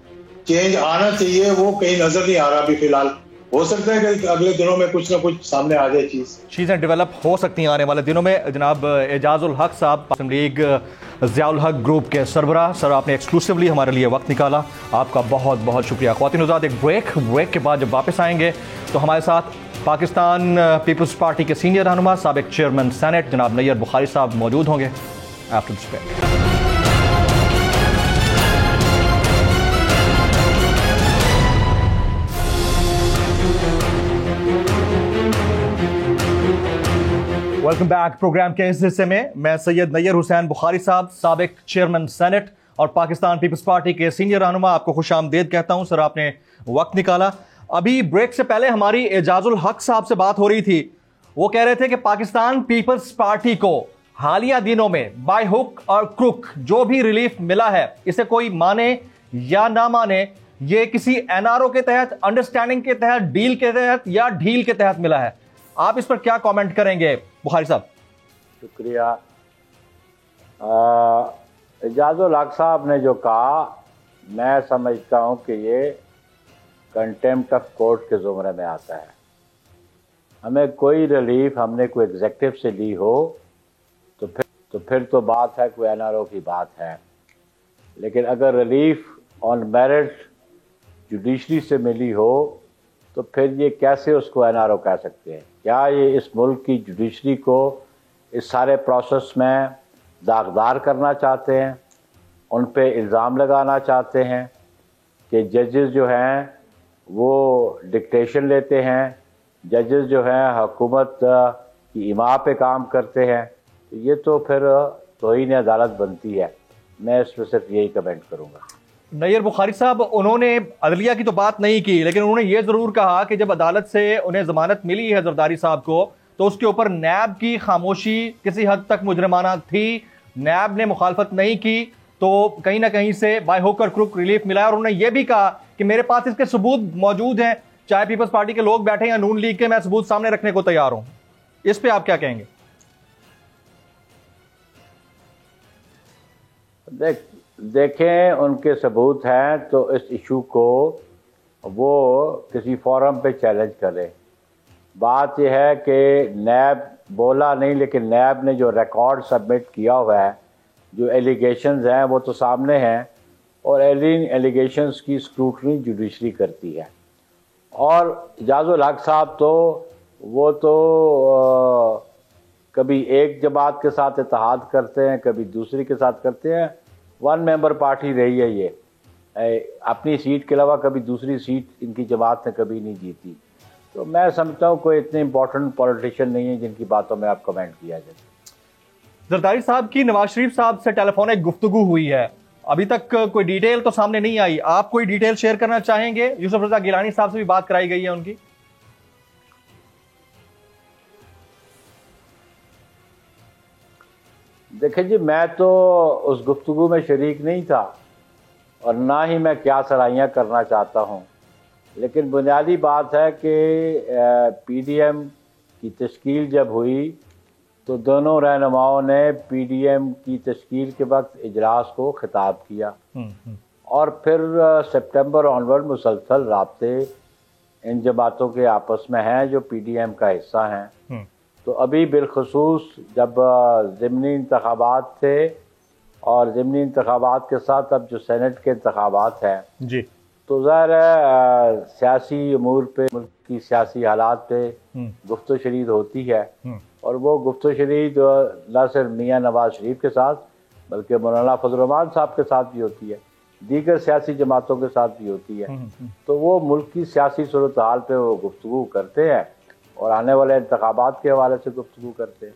चेंज आना चाहिए वो कहीं नजर नहीं आ रहा अभी फिलहाल। हो सकता है कि अगले दिनों में कुछ ना कुछ सामने आ जाए चीज़ें डेवलप हो सकती हैं आने वाले दिनों में। जनाब एजाजुल हक साहब, मुस्लिम लीग ज़ियाउल हक ग्रुप के सरबराह, सर आपने एक्सक्लूसिवली हमारे लिए वक्त निकाला, आपका बहुत बहुत शुक्रिया। ख्वातीन हज़रात, एक ब्रेक के बाद जब वापस आएंगे तो हमारे साथ पाकिस्तान पीपल्स पार्टी के सीनियर रहनुमा साबिक चेयरमैन सेनेट जनाब नैयर बुखारी साहब मौजूद होंगे। After this break. Welcome back. Program के इस हिस्से में मैं सैयद नैयर हुसैन बुखारी साहब, साबिक चेयरमैन सेनेट और पाकिस्तान पीपल्स पार्टी के सीनियर रहनुमा, आपको खुशामदीद कहता हूं। सर आपने वक्त निकाला। अभी ब्रेक से पहले हमारी एजाजुल हक साहब से बात हो रही थी, वो कह रहे थे कि पाकिस्तान पीपल्स पार्टी को हालिया दिनों में बाय हुक और क्रुक जो भी रिलीफ मिला है, इसे कोई माने या ना माने, ये किसी एनआरओ के तहत, अंडरस्टैंडिंग के तहत, डील के तहत या ढील के तहत मिला है। आप इस पर क्या कमेंट करेंगे बुखारी साहब? शुक्रिया। एजाजुल हक साहब ने जो कहा, मैं समझता हूं कि ये कंटेम्प्ट ऑफ कोर्ट के ज़ुमरे में आता है। हमें कोई रिलीफ हमने कोई एग्जेक्टिव से ली हो तो फिर तो बात है, कोई एनआरओ की बात है। लेकिन अगर रिलीफ ऑन मेरिट जुडिशरी से मिली हो तो फिर ये कैसे उसको एनआरओ कह सकते हैं? क्या ये इस मुल्क की जुडिशरी को इस सारे प्रोसेस में दागदार करना चाहते हैं, उन पे इल्ज़ाम लगाना चाहते हैं कि जजेस जो हैं वो डिक्टेशन लेते हैं, जजेस जो हैं हुकूमत की इमा पे काम करते हैं? ये तो फिर तौहीन अदालत बनती है। मैं इस पर सिर्फ यही कमेंट करूँगा। नैयर बुखारी साहब, उन्होंने अदलिया की तो बात नहीं की, लेकिन उन्होंने ये ज़रूर कहा कि जब अदालत से उन्हें ज़मानत मिली है जरदारी साहब को, तो उसके ऊपर नैब की खामोशी किसी हद तक मुजरमाना थी। नैब ने मुखालफत नहीं की तो कहीं ना कहीं से बाय हुक और क्रुक रिलीफ मिला है। और उन्होंने ये भी कहा कि मेरे पास इसके सबूत मौजूद हैं, चाहे पीपल्स पार्टी के लोग बैठे या नून लीग के, मैं सबूत सामने रखने को तैयार हूं। इस पे आप क्या कहेंगे? देखें, उनके सबूत हैं तो इस इशू को वो किसी फोरम पे चैलेंज करें। बात यह है कि नैब बोला नहीं, लेकिन नैब ने जो रिकॉर्ड सबमिट किया हुआ है, जो एलिगेशंस हैं वो तो सामने हैं, और एलिगेशंस की स्क्रूटनी जुडिशरी करती है। और एजाजुल हक साहब तो वो तो कभी एक जमात के साथ इत्तेहाद करते हैं, कभी दूसरी के साथ करते हैं। वन मेंबर पार्टी रही है ये, अपनी सीट के अलावा कभी दूसरी सीट इनकी जमात ने कभी नहीं जीती। तो मैं समझता हूँ कोई इतने इंपॉर्टेंट पॉलिटिशियन नहीं है जिनकी बातों में आप कमेंट किया जाए। जरदारी साहब की नवाज शरीफ साहब से टेलीफोनिक गुफ्तगू हुई है, अभी तक कोई डिटेल तो सामने नहीं आई। आप कोई डिटेल शेयर करना चाहेंगे? यूसुफ रजा गिलानी साहब से भी बात कराई गई है उनकी। देखिए जी, मैं तो उस गुफ्तगू में शरीक नहीं था और ना ही मैं क्या सराहियाँ करना चाहता हूँ, लेकिन बुनियादी बात है कि पीडीएम की तश्कील जब हुई तो दोनों रहनुमाओं ने पीडीएम की तश्कील के वक्त इजलास को खिताब किया और फिर सितंबर ऑनवर्ड मुसलसल राब्ते इन जमातों के आपस में हैं जो पीडीएम का हिस्सा हैं। तो अभी बिलखसूस जब ज़िमनी इंतखाबात थे और ज़िमनी इंतखाबात के साथ अब जो सेनेट के इंतखाबात हैं जी, तो ज़ाहिर है सियासी अमूर पे, मुल्क की सियासी हालात पे गुफ्तो शरीद होती है। और वो गुफ्तो शरीद न सिर्फ मियाँ नवाज शरीफ के साथ बल्कि मौलाना फजल रहमान साहब के साथ भी होती है, दीगर सियासी जमातों के साथ भी होती है। तो वो मुल्क की सियासी सूरत हाल पे वो गुफ्तगू करते हैं और आने वाले इंतखाबात के हवाले से गुफ्तगू करते हैं।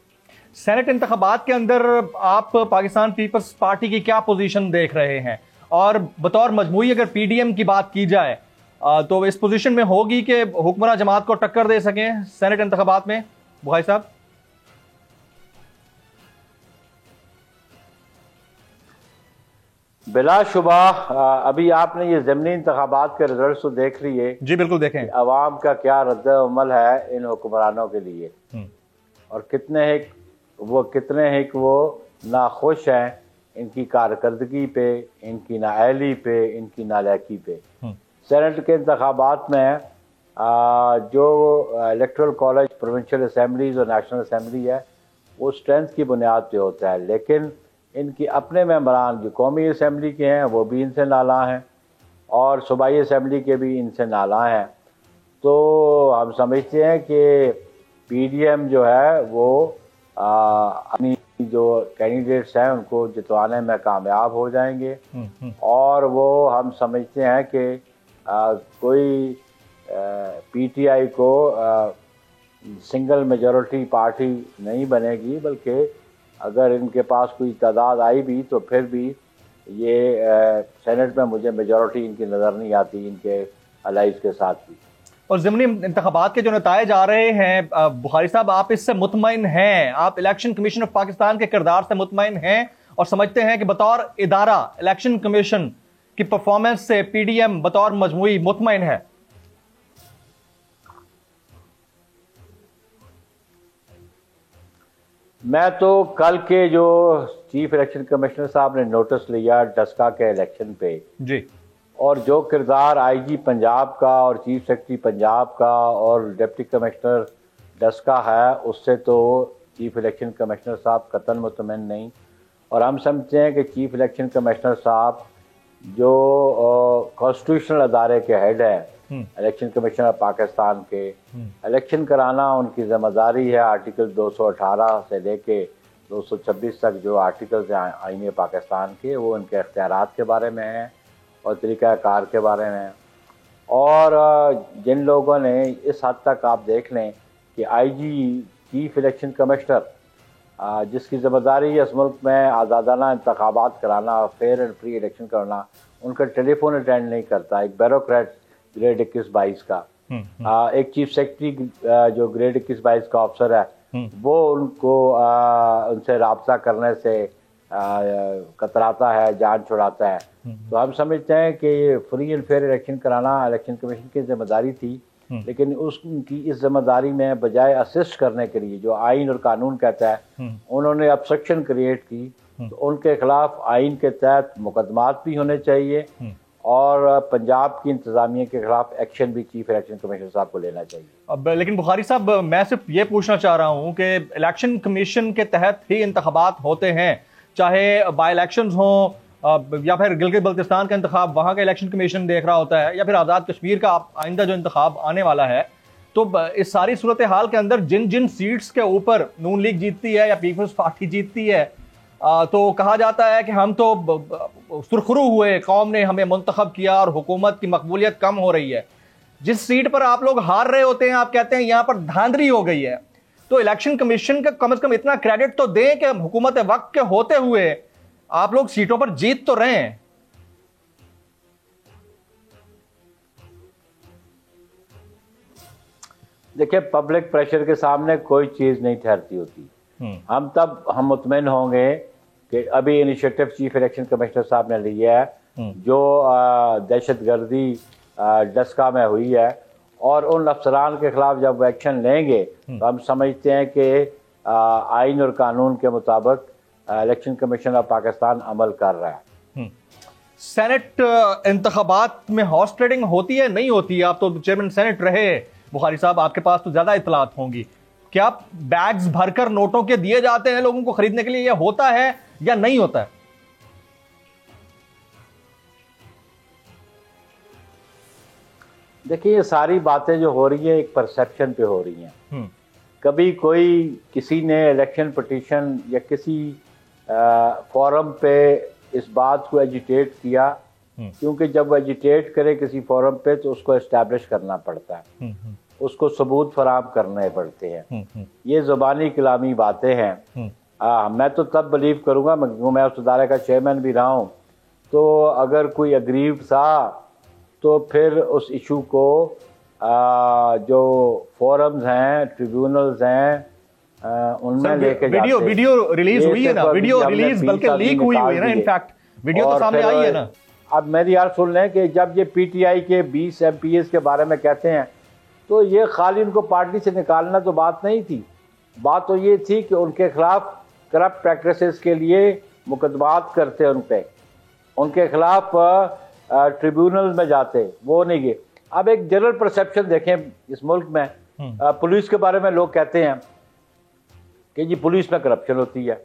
सेनेट इंतखाबात के अंदर आप पाकिस्तान पीपल्स पार्टी की क्या पोजीशन देख रहे हैं? और बतौर मजमूई अगर पीडीएम की बात की जाए तो इस पोजीशन में होगी कि हुक्मरान जमात को टक्कर दे सकें सेनेट इंतखाबात में? बुखारी साहब। बिलाशुबा अभी आपने ये ज़िमनी इंतखाबात के रिजल्ट तो देख लिए जी? बिल्कुल देखें। अवाम का क्या रद्द-ए-अमल है इन हुक्मरानों के लिए और कितने ही वो नाखुश हैं इनकी कारकर्दगी पे, इनकी नाअहली पे, इनकी नालायकी पे। सेनेट के इंतखाबात में जो इलेक्टोरल कॉलेज प्रोविंशियल असेंबलीज और नेशनल असेंबली है वो स्ट्रेंथ की बुनियाद पे होता है, लेकिन इनकी अपने मेंबरान जो कौमी असेंबली के हैं वो भी इनसे नाला हैं और सूबाई असेंबली के भी इनसे नाला हैं। तो हम समझते हैं कि पीडीएम जो है वो अपनी जो कैंडिडेट्स हैं उनको जितवाने में कामयाब हो जाएंगे और वो हम समझते हैं कि कोई पीटीआई को सिंगल मेजॉरिटी पार्टी नहीं बनेगी, बल्कि अगर इनके पास कोई तादाद आई भी तो फिर भी ये सेनेट में मुझे मेजॉरिटी इनकी नज़र नहीं आती इनके अलाइज के साथ भी। और ज़िमनी इंतखाबात के जो नताइज आ रहे हैं, बुखारी साहब आप इससे मुतमईन हैं? आप इलेक्शन कमीशन ऑफ पाकिस्तान के किरदार से मुतमईन हैं और समझते हैं कि बतौर इदारा इलेक्शन कमीशन की परफॉर्मेंस से पीडीएम बतौर मजमूई मुतमईन है? मैं तो कल के जो चीफ इलेक्शन कमिश्नर साहब ने नोटिस लिया डस्का के इलेक्शन पे जी, और जो किरदार आईजी पंजाब का और चीफ सेक्रेटरी पंजाब का और डिप्टी कमिश्नर डस्का है, उससे तो चीफ इलेक्शन कमिश्नर साहब कतई मुतमईन नहीं। और हम समझते हैं कि चीफ इलेक्शन कमिश्नर साहब जो कॉन्स्टिट्यूशनल अदारे के हेड है इलेक्शन कमीशन ऑफ पाकिस्तान के, इलेक्शन कराना उनकी जिम्मेदारी है। आर्टिकल 218 से लेके 226 तक जो आर्टिकल्स हैं आईन पाकिस्तान के, वो उनके इख्तियारात के बारे में हैं और तरीक़ाकार के बारे में। और जिन लोगों ने इस हद तक आप देख लें कि आईजी चीफ इलेक्शन कमिश्नर जिसकी ज़िम्मेदारी है इस मुल्क में आज़ादाना इंतखाबात कराना, फेयर एंड फ्री इलेक्शन करना, उनका टेलीफोन अटेंड नहीं करता। एक ब्यूरोक्रेट ग्रेड 21-22 का एक चीफ सेक्रेटरी जो ग्रेड 21-22 का अफसर है वो उनको उनसे रब्ता करने से कतराता है, जान छुड़ाता है। तो हम समझते हैं कि फ्री एंड फेयर इलेक्शन कराना इलेक्शन कमीशन की जिम्मेदारी थी, लेकिन उनकी इस जिम्मेदारी में बजाय असिस्ट करने के लिए जो आइन और कानून कहता है उन्होंने ऑब्स्ट्रक्शन क्रिएट की। तो उनके खिलाफ आइन के तहत मुकदमात भी होने चाहिए और पंजाब की इंतजामिया के खिलाफ एक्शन भी चीफ इलेक्शन कमीशन साहब को लेना चाहिए। अब लेकिन बुखारी साहब, मैं सिर्फ ये पूछना चाह रहा हूँ कि इलेक्शन कमीशन के तहत ही इंतखाबात होते हैं, चाहे बाई इलेक्शंस हों या फिर गिलगित बल्तिस्तान का इंतखाब वहाँ का इलेक्शन कमीशन देख रहा होता है, या फिर आज़ाद कश्मीर का आइंदा जो इंतखाब आने वाला है। तो इस सारी सूरत हाल के अंदर जिन जिन सीट्स के ऊपर नून लीग जीतती है या पीपल्स पार्टी जीतती है, तो कहा जाता है कि हम तो सुरखरू हुए, कौम ने हमें मुंतखब किया और हुकूमत की मकबूलियत कम हो रही है। जिस सीट पर आप लोग हार रहे होते हैं, आप कहते हैं यहाँ पर धांधली हो गई है। तो इलेक्शन कमीशन का कम से कम इतना क्रेडिट तो दें कि हुकूमत वक्त के होते हुए आप लोग सीटों पर जीत तो रहे हैं। देखिए, पब्लिक प्रेशर के सामने कोई चीज नहीं ठहरती होती। हम मुतमईन होंगे कि अभी इनिशिएटिव चीफ इलेक्शन कमिश्नर साहब ने लिया है जो दहशतगर्दी डस्का में हुई है, और उन अफसरान के खिलाफ जब वो एक्शन लेंगे तो हम समझते हैं कि आइन और कानून के मुताबिक इलेक्शन कमीशन ऑफ पाकिस्तान अमल कर रहा है। सेनेट इंतखाबात में हॉर्स ट्रेडिंग होती है, नहीं होती? आप तो चेयरमैन सेनेट रहे बुखारी साहब, आपके पास तो ज्यादा इतलात होंगी। क्या बैग्स भरकर नोटों के दिए जाते हैं लोगों को खरीदने के लिए, यह होता है या नहीं होता है? देखिए, ये सारी बातें जो हो रही है एक परसेप्शन पे हो रही हैं। कभी कोई किसी ने इलेक्शन पिटीशन या किसी फोरम पे इस बात को एजिटेट किया, क्योंकि जब वो एजिटेट करे किसी फोरम पे तो उसको एस्टैब्लिश करना पड़ता है, उसको सबूत फराहम करने पड़ते हैं। ये ज़ुबानी कलामी बातें हैं। मैं तो तब बिलीव करूँगा, मैं उस इदारे का चेयरमैन भी रहा हूँ, तो अगर कोई अग्रीव था तो फिर उस इशू को जो फोरम्स हैं, ट्रिब्यूनल्स हैं, उनमें लेके वीडियो रिलीज हुई है ना, वीडियो रिलीज बल्कि लीक हुई है ना, इनफैक्ट वीडियो तो सामने आई है ना। अब मेरी यार सुन लें कि जब ये पीटीआई के 20 MPs के बारे में कहते हैं तो ये खाली उनको पार्टी से निकालना तो बात नहीं थी। बात तो ये थी कि उनके खिलाफ करप्ट प्रैक्टिसेस के लिए मुकदमात करते, उनके खिलाफ ट्रिब्यूनल में जाते, वो नहीं गए। अब एक जनरल परसेप्शन देखें इस मुल्क में, पुलिस के बारे में लोग कहते हैं कि जी पुलिस में करप्शन होती है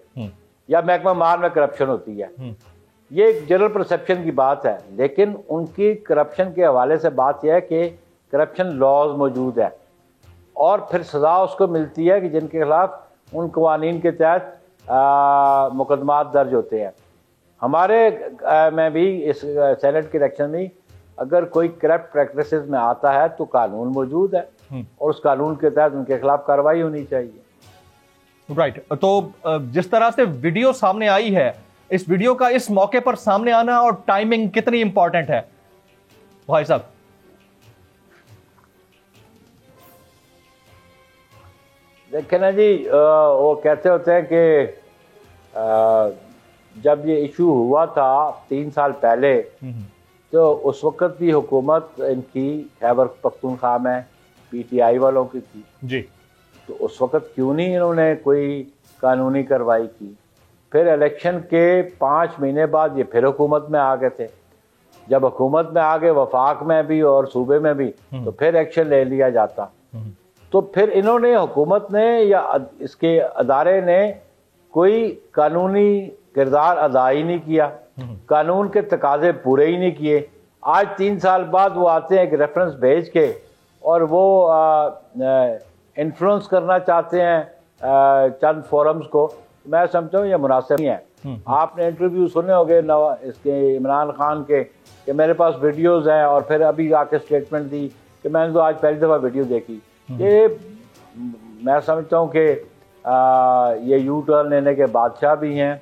या महकमा माल में करप्शन होती है। ये एक जनरल परसेप्शन की बात है, लेकिन उनकी करप्शन के हवाले से बात यह है कि करप्शन लॉज मौजूद है और फिर सज़ा उसको मिलती है कि जिनके खिलाफ उन कवानीन के तहत मुकदमात दर्ज होते हैं। हमारे में भी इस सेनेट के इलेक्शन में अगर कोई करप्ट प्रैक्टिसेस में आता है तो कानून मौजूद है और उस कानून के तहत उनके खिलाफ कार्रवाई होनी चाहिए। राइट तो जिस तरह से वीडियो सामने आई है, इस वीडियो का इस मौके पर सामने आना और टाइमिंग कितनी इंपॉर्टेंट है भाई साहब? देखें ना जी, वो कहते होते हैं कि जब ये इशू हुआ था 3 साल पहले, तो उस वक्त भी हुकूमत इनकी खैबर पख्तूनख्वा में पीटीआई वालों की थी जी। तो उस वक्त क्यों नहीं इन्होंने कोई कानूनी कार्रवाई की? फिर इलेक्शन के 5 महीने बाद ये फिर हुकूमत में आ गए थे। जब हुकूमत में आ गए, वफाक में भी और सूबे में भी, तो फिर एक्शन ले लिया जाता। तो फिर इन्होंने, हुकूमत ने या इसके अदारे ने कोई कानूनी किरदार अदा ही नहीं किया, कानून के तकाजे पूरे ही नहीं किए। आज 3 साल बाद वो आते हैं एक रेफरेंस भेज के और वो इन्फ्लुएंस करना चाहते हैं चंद फोरम्स को। मैं समझता हूँ ये मुनासिब नहीं है। आपने इंटरव्यू सुने होंगे इसके इमरान खान के कि मेरे पास वीडियोज़ हैं, और फिर अभी आके स्टेटमेंट दी कि मैंने तो आज पहली दफ़ा वीडियो देखी। ये मैं समझता हूँ कि ये यू टर्न लेने के बादशाह भी हैं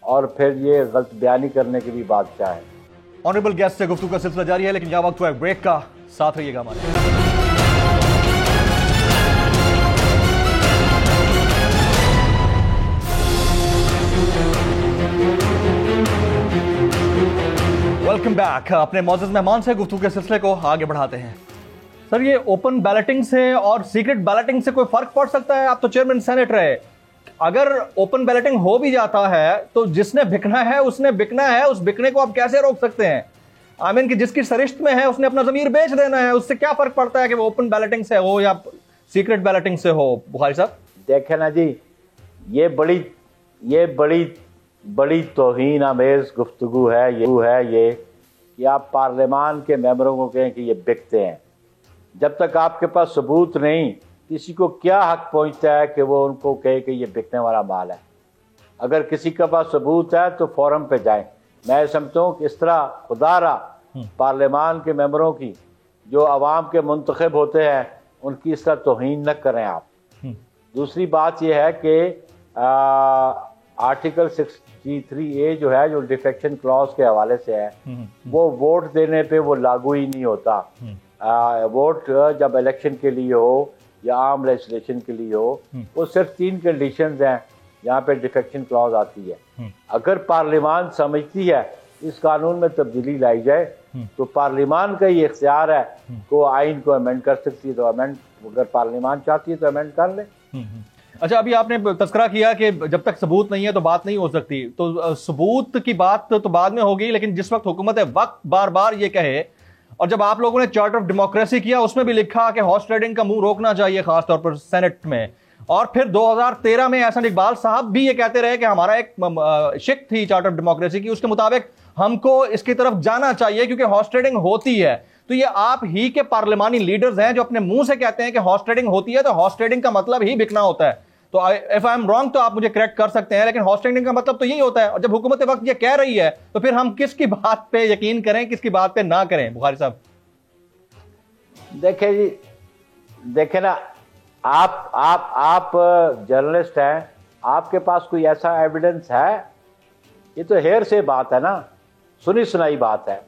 और फिर ये गलत बयानी करने के भी बादशाह हैं। ऑनरेबल गेस्ट से गुफ्तगू का सिलसिला जारी है, लेकिन यहाँ वक्त हुआ है ब्रेक का। साथ रहिएगा हमारे। Welcome back. अपने मौजूद मेहमान से गुफ्तगू के सिलसिले को आगे बढ़ाते हैं। सर, ये ओपन बैलेटिंग से और सीक्रेट बैलेटिंग से कोई फर्क पड़ सकता है? आप तो चेयरमैन सेनेट रहे। अगर ओपन बैलेटिंग हो भी जाता है तो जिसने बिकना है उसने बिकना है, उस बिकने को आप कैसे रोक सकते हैं? आई मीन कि जिसकी सरिश्त में है उसने अपना जमीर बेच देना है, उससे क्या फर्क पड़ता है कि वो ओपन बैलेटिंग से हो या सीक्रेट बैलेटिंग से हो? बुखारी साहब देखे ना जी, ये बड़ी तौहीन आमेज गुफ्तगू है ये कि आप पार्लियामान के मेंबरों को कहें कि ये बिकते हैं। जब तक आपके पास सबूत नहीं, किसी को क्या हक पहुंचता है कि वो उनको कहे कि ये बिकने वाला माल है? अगर किसी के पास सबूत है तो फोरम पे जाएं। मैं समझता हूँ कि इस तरह खुदारा पार्लियामान के मेंबरों की जो अवाम के मुंतखब होते हैं उनकी इस तरह तौहीन न करें आप। दूसरी बात यह है कि आर्टिकल 63A जो है, जो डिफेक्शन क्लॉज के हवाले से है, वो वोट देने पे वो लागू ही नहीं होता। वोट जब इलेक्शन के लिए हो या आम लेजिस्लेशन के लिए हो, वो सिर्फ 3 कंडीशंस हैं यहाँ पे डिफेक्शन क्लॉज आती है। अगर पार्लियामान समझती है इस कानून में तब्दीली लाई जाए तो पार्लियामान का ये इख्तियार है कि वो आइन को अमेंड कर सकती है। तो अमेंड, अगर पार्लियामान चाहती है तो अमेंड कर ले। अच्छा, अभी आपने तस्करा किया कि जब तक सबूत नहीं है तो बात नहीं हो सकती, तो सबूत की बात तो बाद में होगी, लेकिन जिस वक्त हुकूमत वक्त बार बार ये कहे, और जब आप लोगों ने चार्टर ऑफ डेमोक्रेसी किया उसमें भी लिखा कि हॉर्स ट्रेडिंग का मुंह रोकना चाहिए खासतौर पर सेनेट में, और फिर 2013 में एहसन इकबाल साहब भी ये कहते रहे कि हमारा एक शिक थी चार्टर ऑफ डेमोक्रेसी की, उसके मुताबिक हमको इसकी तरफ जाना चाहिए क्योंकि हॉर्स ट्रेडिंग होती है। तो ये आप ही के पार्लियामानी लीडर्स हैं जो अपने मुंह से कहते हैं कि हॉर्स ट्रेडिंग होती है, तो हॉर्स ट्रेडिंग का मतलब ही बिकना होता है। तो इफ आई एम रॉन्ग तो आप मुझे करेक्ट कर सकते हैं, लेकिन हॉर्स ट्रेडिंग का मतलब तो यही होता है। और जब हुकूमत वक्त ये कह रही है तो फिर हम किसकी बात पे यकीन करें, किसकी बात पे ना करें? बुखारी साहब देखे जी, देखे ना, आप जर्नलिस्ट हैं, आपके पास कोई ऐसा एविडेंस है? ये तो हेयर से बात है ना, सुनी सुनाई बात है।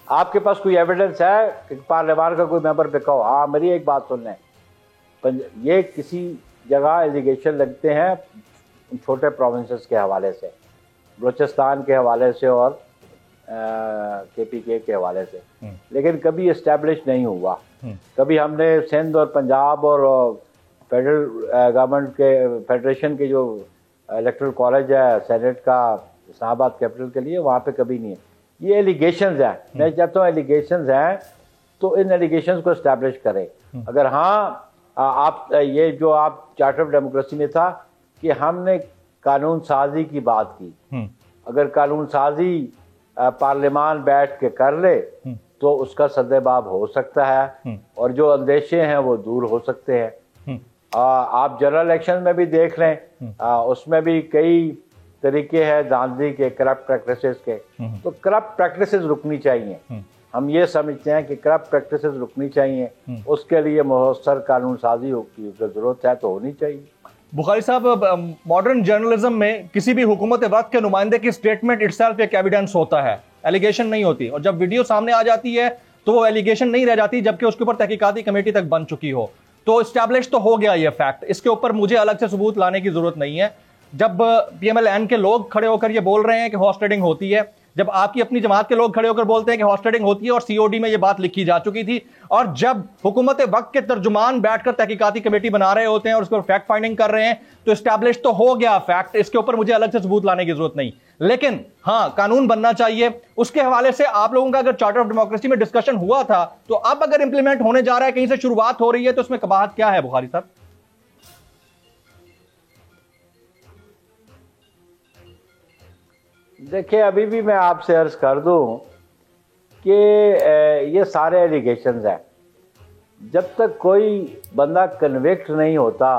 आपके पास कोई एविडेंस है कि पार्लियामान का कोई मेंबर बिका हो? हाँ, मेरी एक बात सुन लें, ये किसी जगह एलिगेशन लगते हैं छोटे प्रोविंसेस के हवाले से, बलूचिस्तान के हवाले से और KPK के हवाले से, लेकिन कभी इस्टेब्लिश नहीं हुआ। कभी हमने सिंध और पंजाब और फेडरल गवर्नमेंट के फेडरेशन के जो इलेक्टोरल कॉलेज है सेनेट का इस्लामाबाद कैपिटल के लिए, वहाँ पे कभी नहीं है। ये एलिगेशंस हैं। मैं चाहता हूँ एलिगेशंस हैं तो इन एलिगेशंस को इस्टेब्लिश करें। अगर हाँ आप ये जो आप चार्टर ऑफ डेमोक्रेसी में था कि हमने कानून साजी की बात की, अगर कानून साजी पार्लियामान बैठ के कर ले तो उसका सद्देबाब हो सकता है और जो अंदेशे हैं वो दूर हो सकते हैं। आप जनरल इलेक्शन में भी देख लें, उसमें भी कई तरीके हैं धांधली के, करप्ट प्रैक्टिसेस के, तो करप्ट प्रैक्टिसेस रुकनी चाहिए। हम ये समझते हैं कि करप्ट प्रैक्टिसेस रुकनी चाहिए, उसके लिए मुहस्सर कानून साजी की जरूरत है तो होनी चाहिए। बुखारी साहब, मॉडर्न जर्नलिज्म में किसी भी हुकूमत वक्त के नुमाइंदे की स्टेटमेंट इटसेल्फ एक एविडेंस होता है, एलिगेशन नहीं होती। और जब वीडियो सामने आ जाती है तो वो एलिगेशन नहीं रह जाती, जबकि उसके ऊपर तहकीकाती कमेटी तक बन चुकी हो। तो इस्टेब्लिश तो हो गया ये फैक्ट, इसके ऊपर मुझे अलग से सबूत लाने की जरूरत नहीं है। जब PMLN के लोग खड़े होकर ये बोल रहे हैं कि हॉर्स ट्रेडिंग होती है, जब आपकी अपनी जमात के लोग खड़े होकर बोलते हैं कि हॉर्स ट्रेडिंग होती है और COD में ये बात लिखी जा चुकी थी, और जब हुकूमत वक्त के तर्जुमान बैठकर तहकीकाती कमेटी बना रहे होते हैं और उसके ऊपर फैक्ट फाइंडिंग कर रहे हैं, तो एस्टैब्लिश तो हो गया फैक्ट, इसके ऊपर मुझे अलग से सबूत लाने की जरूरत नहीं। लेकिन हाँ, कानून बनना चाहिए। उसके हवाले से आप लोगों का अगर चार्टर ऑफ डेमोक्रेसी में डिस्कशन हुआ था, तो अब अगर इंप्लीमेंट होने जा रहा है, कहीं से शुरुआत हो रही है, तो उसमें कबाहत क्या है बुखारी साहब? देखिए, अभी भी मैं आपसे अर्ज कर दूं कि ये सारे एलिगेशंस हैं। जब तक कोई बंदा कन्विक्ट नहीं होता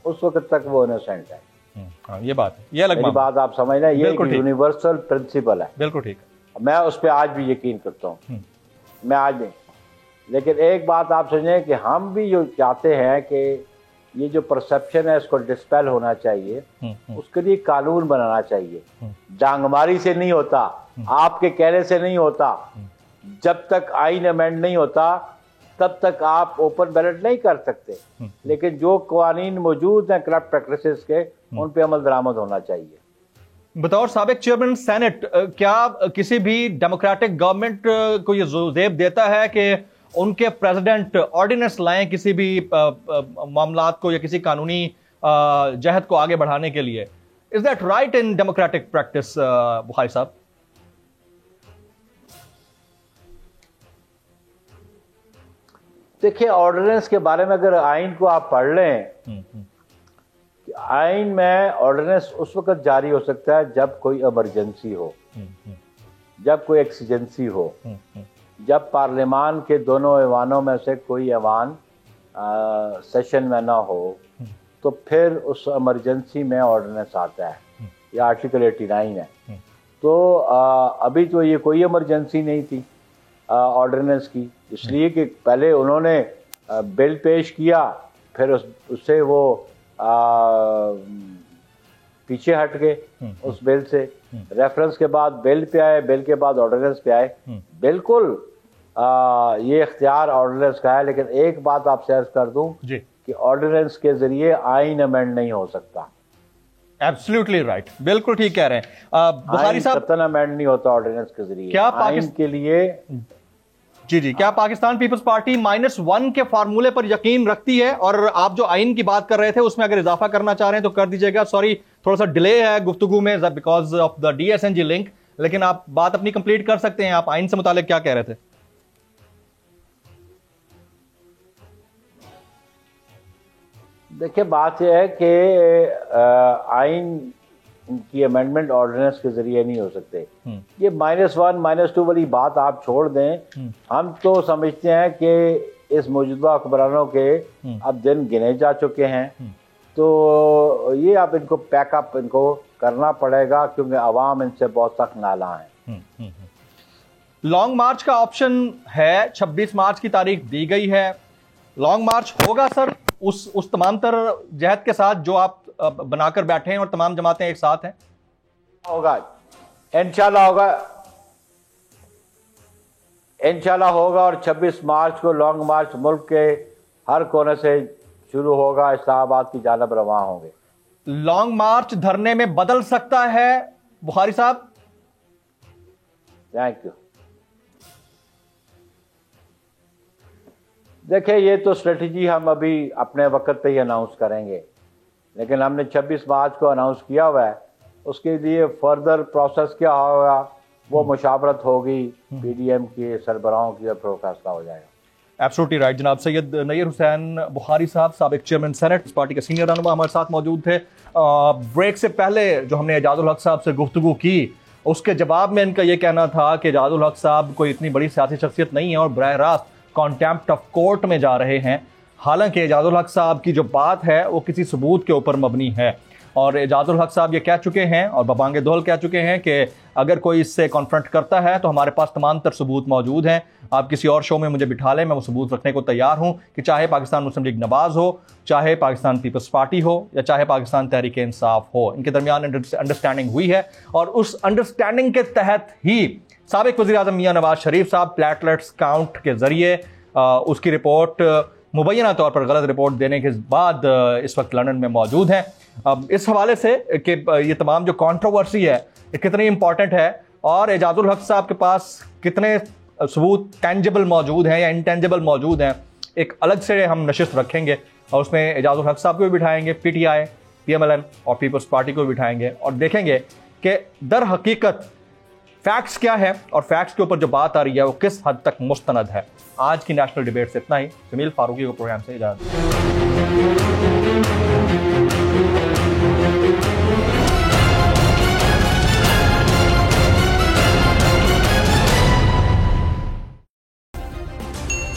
उस वक्त तक वो इनोसेंट है। हाँ, ये बात है, ये अलग बात आप समझना, ये एक यूनिवर्सल प्रिंसिपल है। बिल्कुल ठीक। मैं उस पर आज भी यकीन करता हूँ, मैं आज नहीं। लेकिन एक बात आप समझें कि हम भी जो चाहते हैं कि ये जो परसेप्शन है इसको डिस्पेल होना चाहिए, उसके लिए कानून बनाना चाहिए। डांगमारी से नहीं होता, आपके कहने से नहीं होता। जब तक आईन अमेंड नहीं होता तब तक आप ओपन बैलेट नहीं कर सकते। लेकिन जो कानून मौजूद हैं करप्ट प्रैक्टिसेस के, उन पे अमल दरामद होना चाहिए। बतौर साबिक चेयरमैन सेनेट, क्या किसी भी डेमोक्रेटिक गवर्नमेंट को ये ज़ेब देता है कि उनके प्रेसिडेंट ऑर्डिनेंस लाएं किसी भी मामलात को या किसी कानूनी जहद को आगे बढ़ाने के लिए? Is that right in democratic practice Bukhari साहब? देखिए, ऑर्डिनेंस के बारे में अगर आइन को आप पढ़ लें, आइन में ऑर्डिनेंस उस वक्त जारी हो सकता है जब कोई इमरजेंसी हो, जब कोई एक्सीजेंसी हो, जब पार्लियामान के दोनों ऐवानों में से कोई ऐवान सेशन में ना हो, तो फिर उस इमरजेंसी में ऑर्डिनेंस आता है। ये आर्टिकल 89 है। तो अभी तो ये कोई इमरजेंसी नहीं थी ऑर्डिनेंस की, इसलिए कि पहले उन्होंने बिल पेश किया, फिर उससे वो पीछे हट गए उस बिल से। रेफरेंस के बाद बिल पे आए, बिल के बाद ऑर्डिनेंस पे आए। बिल्कुल ये इख्तियार ऑर्डिनेंस का है। लेकिन एक बात आपसे अर्ज कर दूं कि ऑर्डिनेंस के जरिए आइन अमेंड नहीं हो सकता। एब्सोल्युटली राइट, बिल्कुल ठीक कह रहे हैं बुखारी साहब। अमेंड नहीं होता ऑर्डिनेंस के जरिए। क्या आइन के लिए जी क्या पाकिस्तान पीपल्स पार्टी -1 के फार्मूले पर यकीन रखती है? और आप जो आइन की बात कर रहे थे उसमें अगर इजाफा करना चाह रहे हैं तो कर दीजिएगा। सॉरी, थोड़ा सा डिले है गुफ्तगू में because of the DSNG link, लेकिन आप बात अपनी कंप्लीट कर सकते हैं। आप आइन से मुतालिक क्या कह रहे थे? देखिए, बात यह है कि आइन की अमेंडमेंट ऑर्डिनेंस के जरिए नहीं हो सकते। ये -1 -2 वाली बात आप छोड़ दें। हम तो समझते हैं कि इस मौजूदा हुक्मरानों के अब दिन गिने जा चुके हैं, तो ये अब इनको पैकअप इनको करना पड़ेगा, क्योंकि अवाम इनसे बहुत सख्त नाला है। लॉन्ग मार्च का ऑप्शन है, 26 मार्च की तारीख दी गई है। लॉन्ग मार्च होगा सर उस तमाम तर जहद के साथ जो आप बनाकर बैठे हैं और तमाम जमातें एक साथ हैं? होगा, इंशाल्लाह होगा, इंशाल्लाह होगा। और 26 मार्च को लॉन्ग मार्च मुल्क के हर कोने से शुरू होगा, इस्लामाबाद की जानब रवाना होंगे। लॉन्ग मार्च धरने में बदल सकता है बुखारी साहब? Thank you. देखिए, ये तो स्ट्रेटजी हम अभी अपने वक्त पे ही अनाउंस करेंगे, लेकिन हमने 26 मार्च को अनाउंस किया हुआ है। उसके लिए फर्दर प्रोसेस क्या होगा, वो मुशावरत होगी PDM की सरबराहों की, और फिर फैसला हो जाएगा। एब्सोल्युटली राइट जनाब। सैयद नय्यर हुसैन बुखारी साहब, साबिक चेयरमैन सेनेट, इस पार्टी के सीनियर रहनुमा हमारे साथ मौजूद थे। ब्रेक से पहले जो हमने एजाजुल हक साहब से गुफ्तगू की, उसके जवाब में इनका ये कहना था कि एजाजुल हक साहब कोई इतनी बड़ी सियासी शख्सियत नहीं है और बराह रास्त कॉन्टेम्प्ट ऑफ कोर्ट में जा रहे हैं। हालांकि एजाजुल हक साहब की जो बात है वो किसी सबूत के ऊपर मबनी है और एजाजुल हक साहब ये कह चुके हैं और बबांगे दोहल कह चुके हैं कि अगर कोई इससे कॉन्फ्रंट करता है तो हमारे पास तमाम तर सबूत मौजूद हैं। आप किसी और शो में मुझे बिठा लें, मैं वो सबूत रखने को तैयार हूं कि चाहे पाकिस्तान मुस्लिम लीग नवाज हो, चाहे पाकिस्तान पीपल्स पार्टी हो या चाहे पाकिस्तान तहरीक इंसाफ हो, इनके दरमियान अंडरस्टैंडिंग हुई है और उस अंडरस्टैंडिंग के तहत ही साबिक वज़ीर आज़म मियां नवाज शरीफ साहब प्लेटलेट्स काउंट के जरिए उसकी रिपोर्ट मुबैना तौर पर गलत रिपोर्ट देने के बाद इस वक्त लंदन में मौजूद हैं। अब इस हवाले से कि ये तमाम जो कंट्रोवर्सी है ये कितनी इंपॉर्टेंट है और एजाजुल हक साहब के पास कितने सबूत टेंजिबल मौजूद हैं या इनटेंजिबल मौजूद हैं, एक अलग से हम नशिस्त रखेंगे और उसमें एजाजुल हक साहब को भी बिठाएंगे, PTI, PMLN और पीपल्स पार्टी को भी बिठाएंगे और देखेंगे कि दर हकीकत फैक्ट्स क्या है और फैक्ट्स के ऊपर जो बात आ रही है वो किस हद तक मुस्तनद है। आज की नेशनल डिबेट से इतना ही। जमील फारूकी को प्रोग्राम से इजाजत।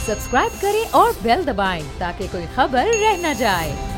सब्सक्राइब करें और बेल दबाएं ताकि कोई खबर रह न जाए।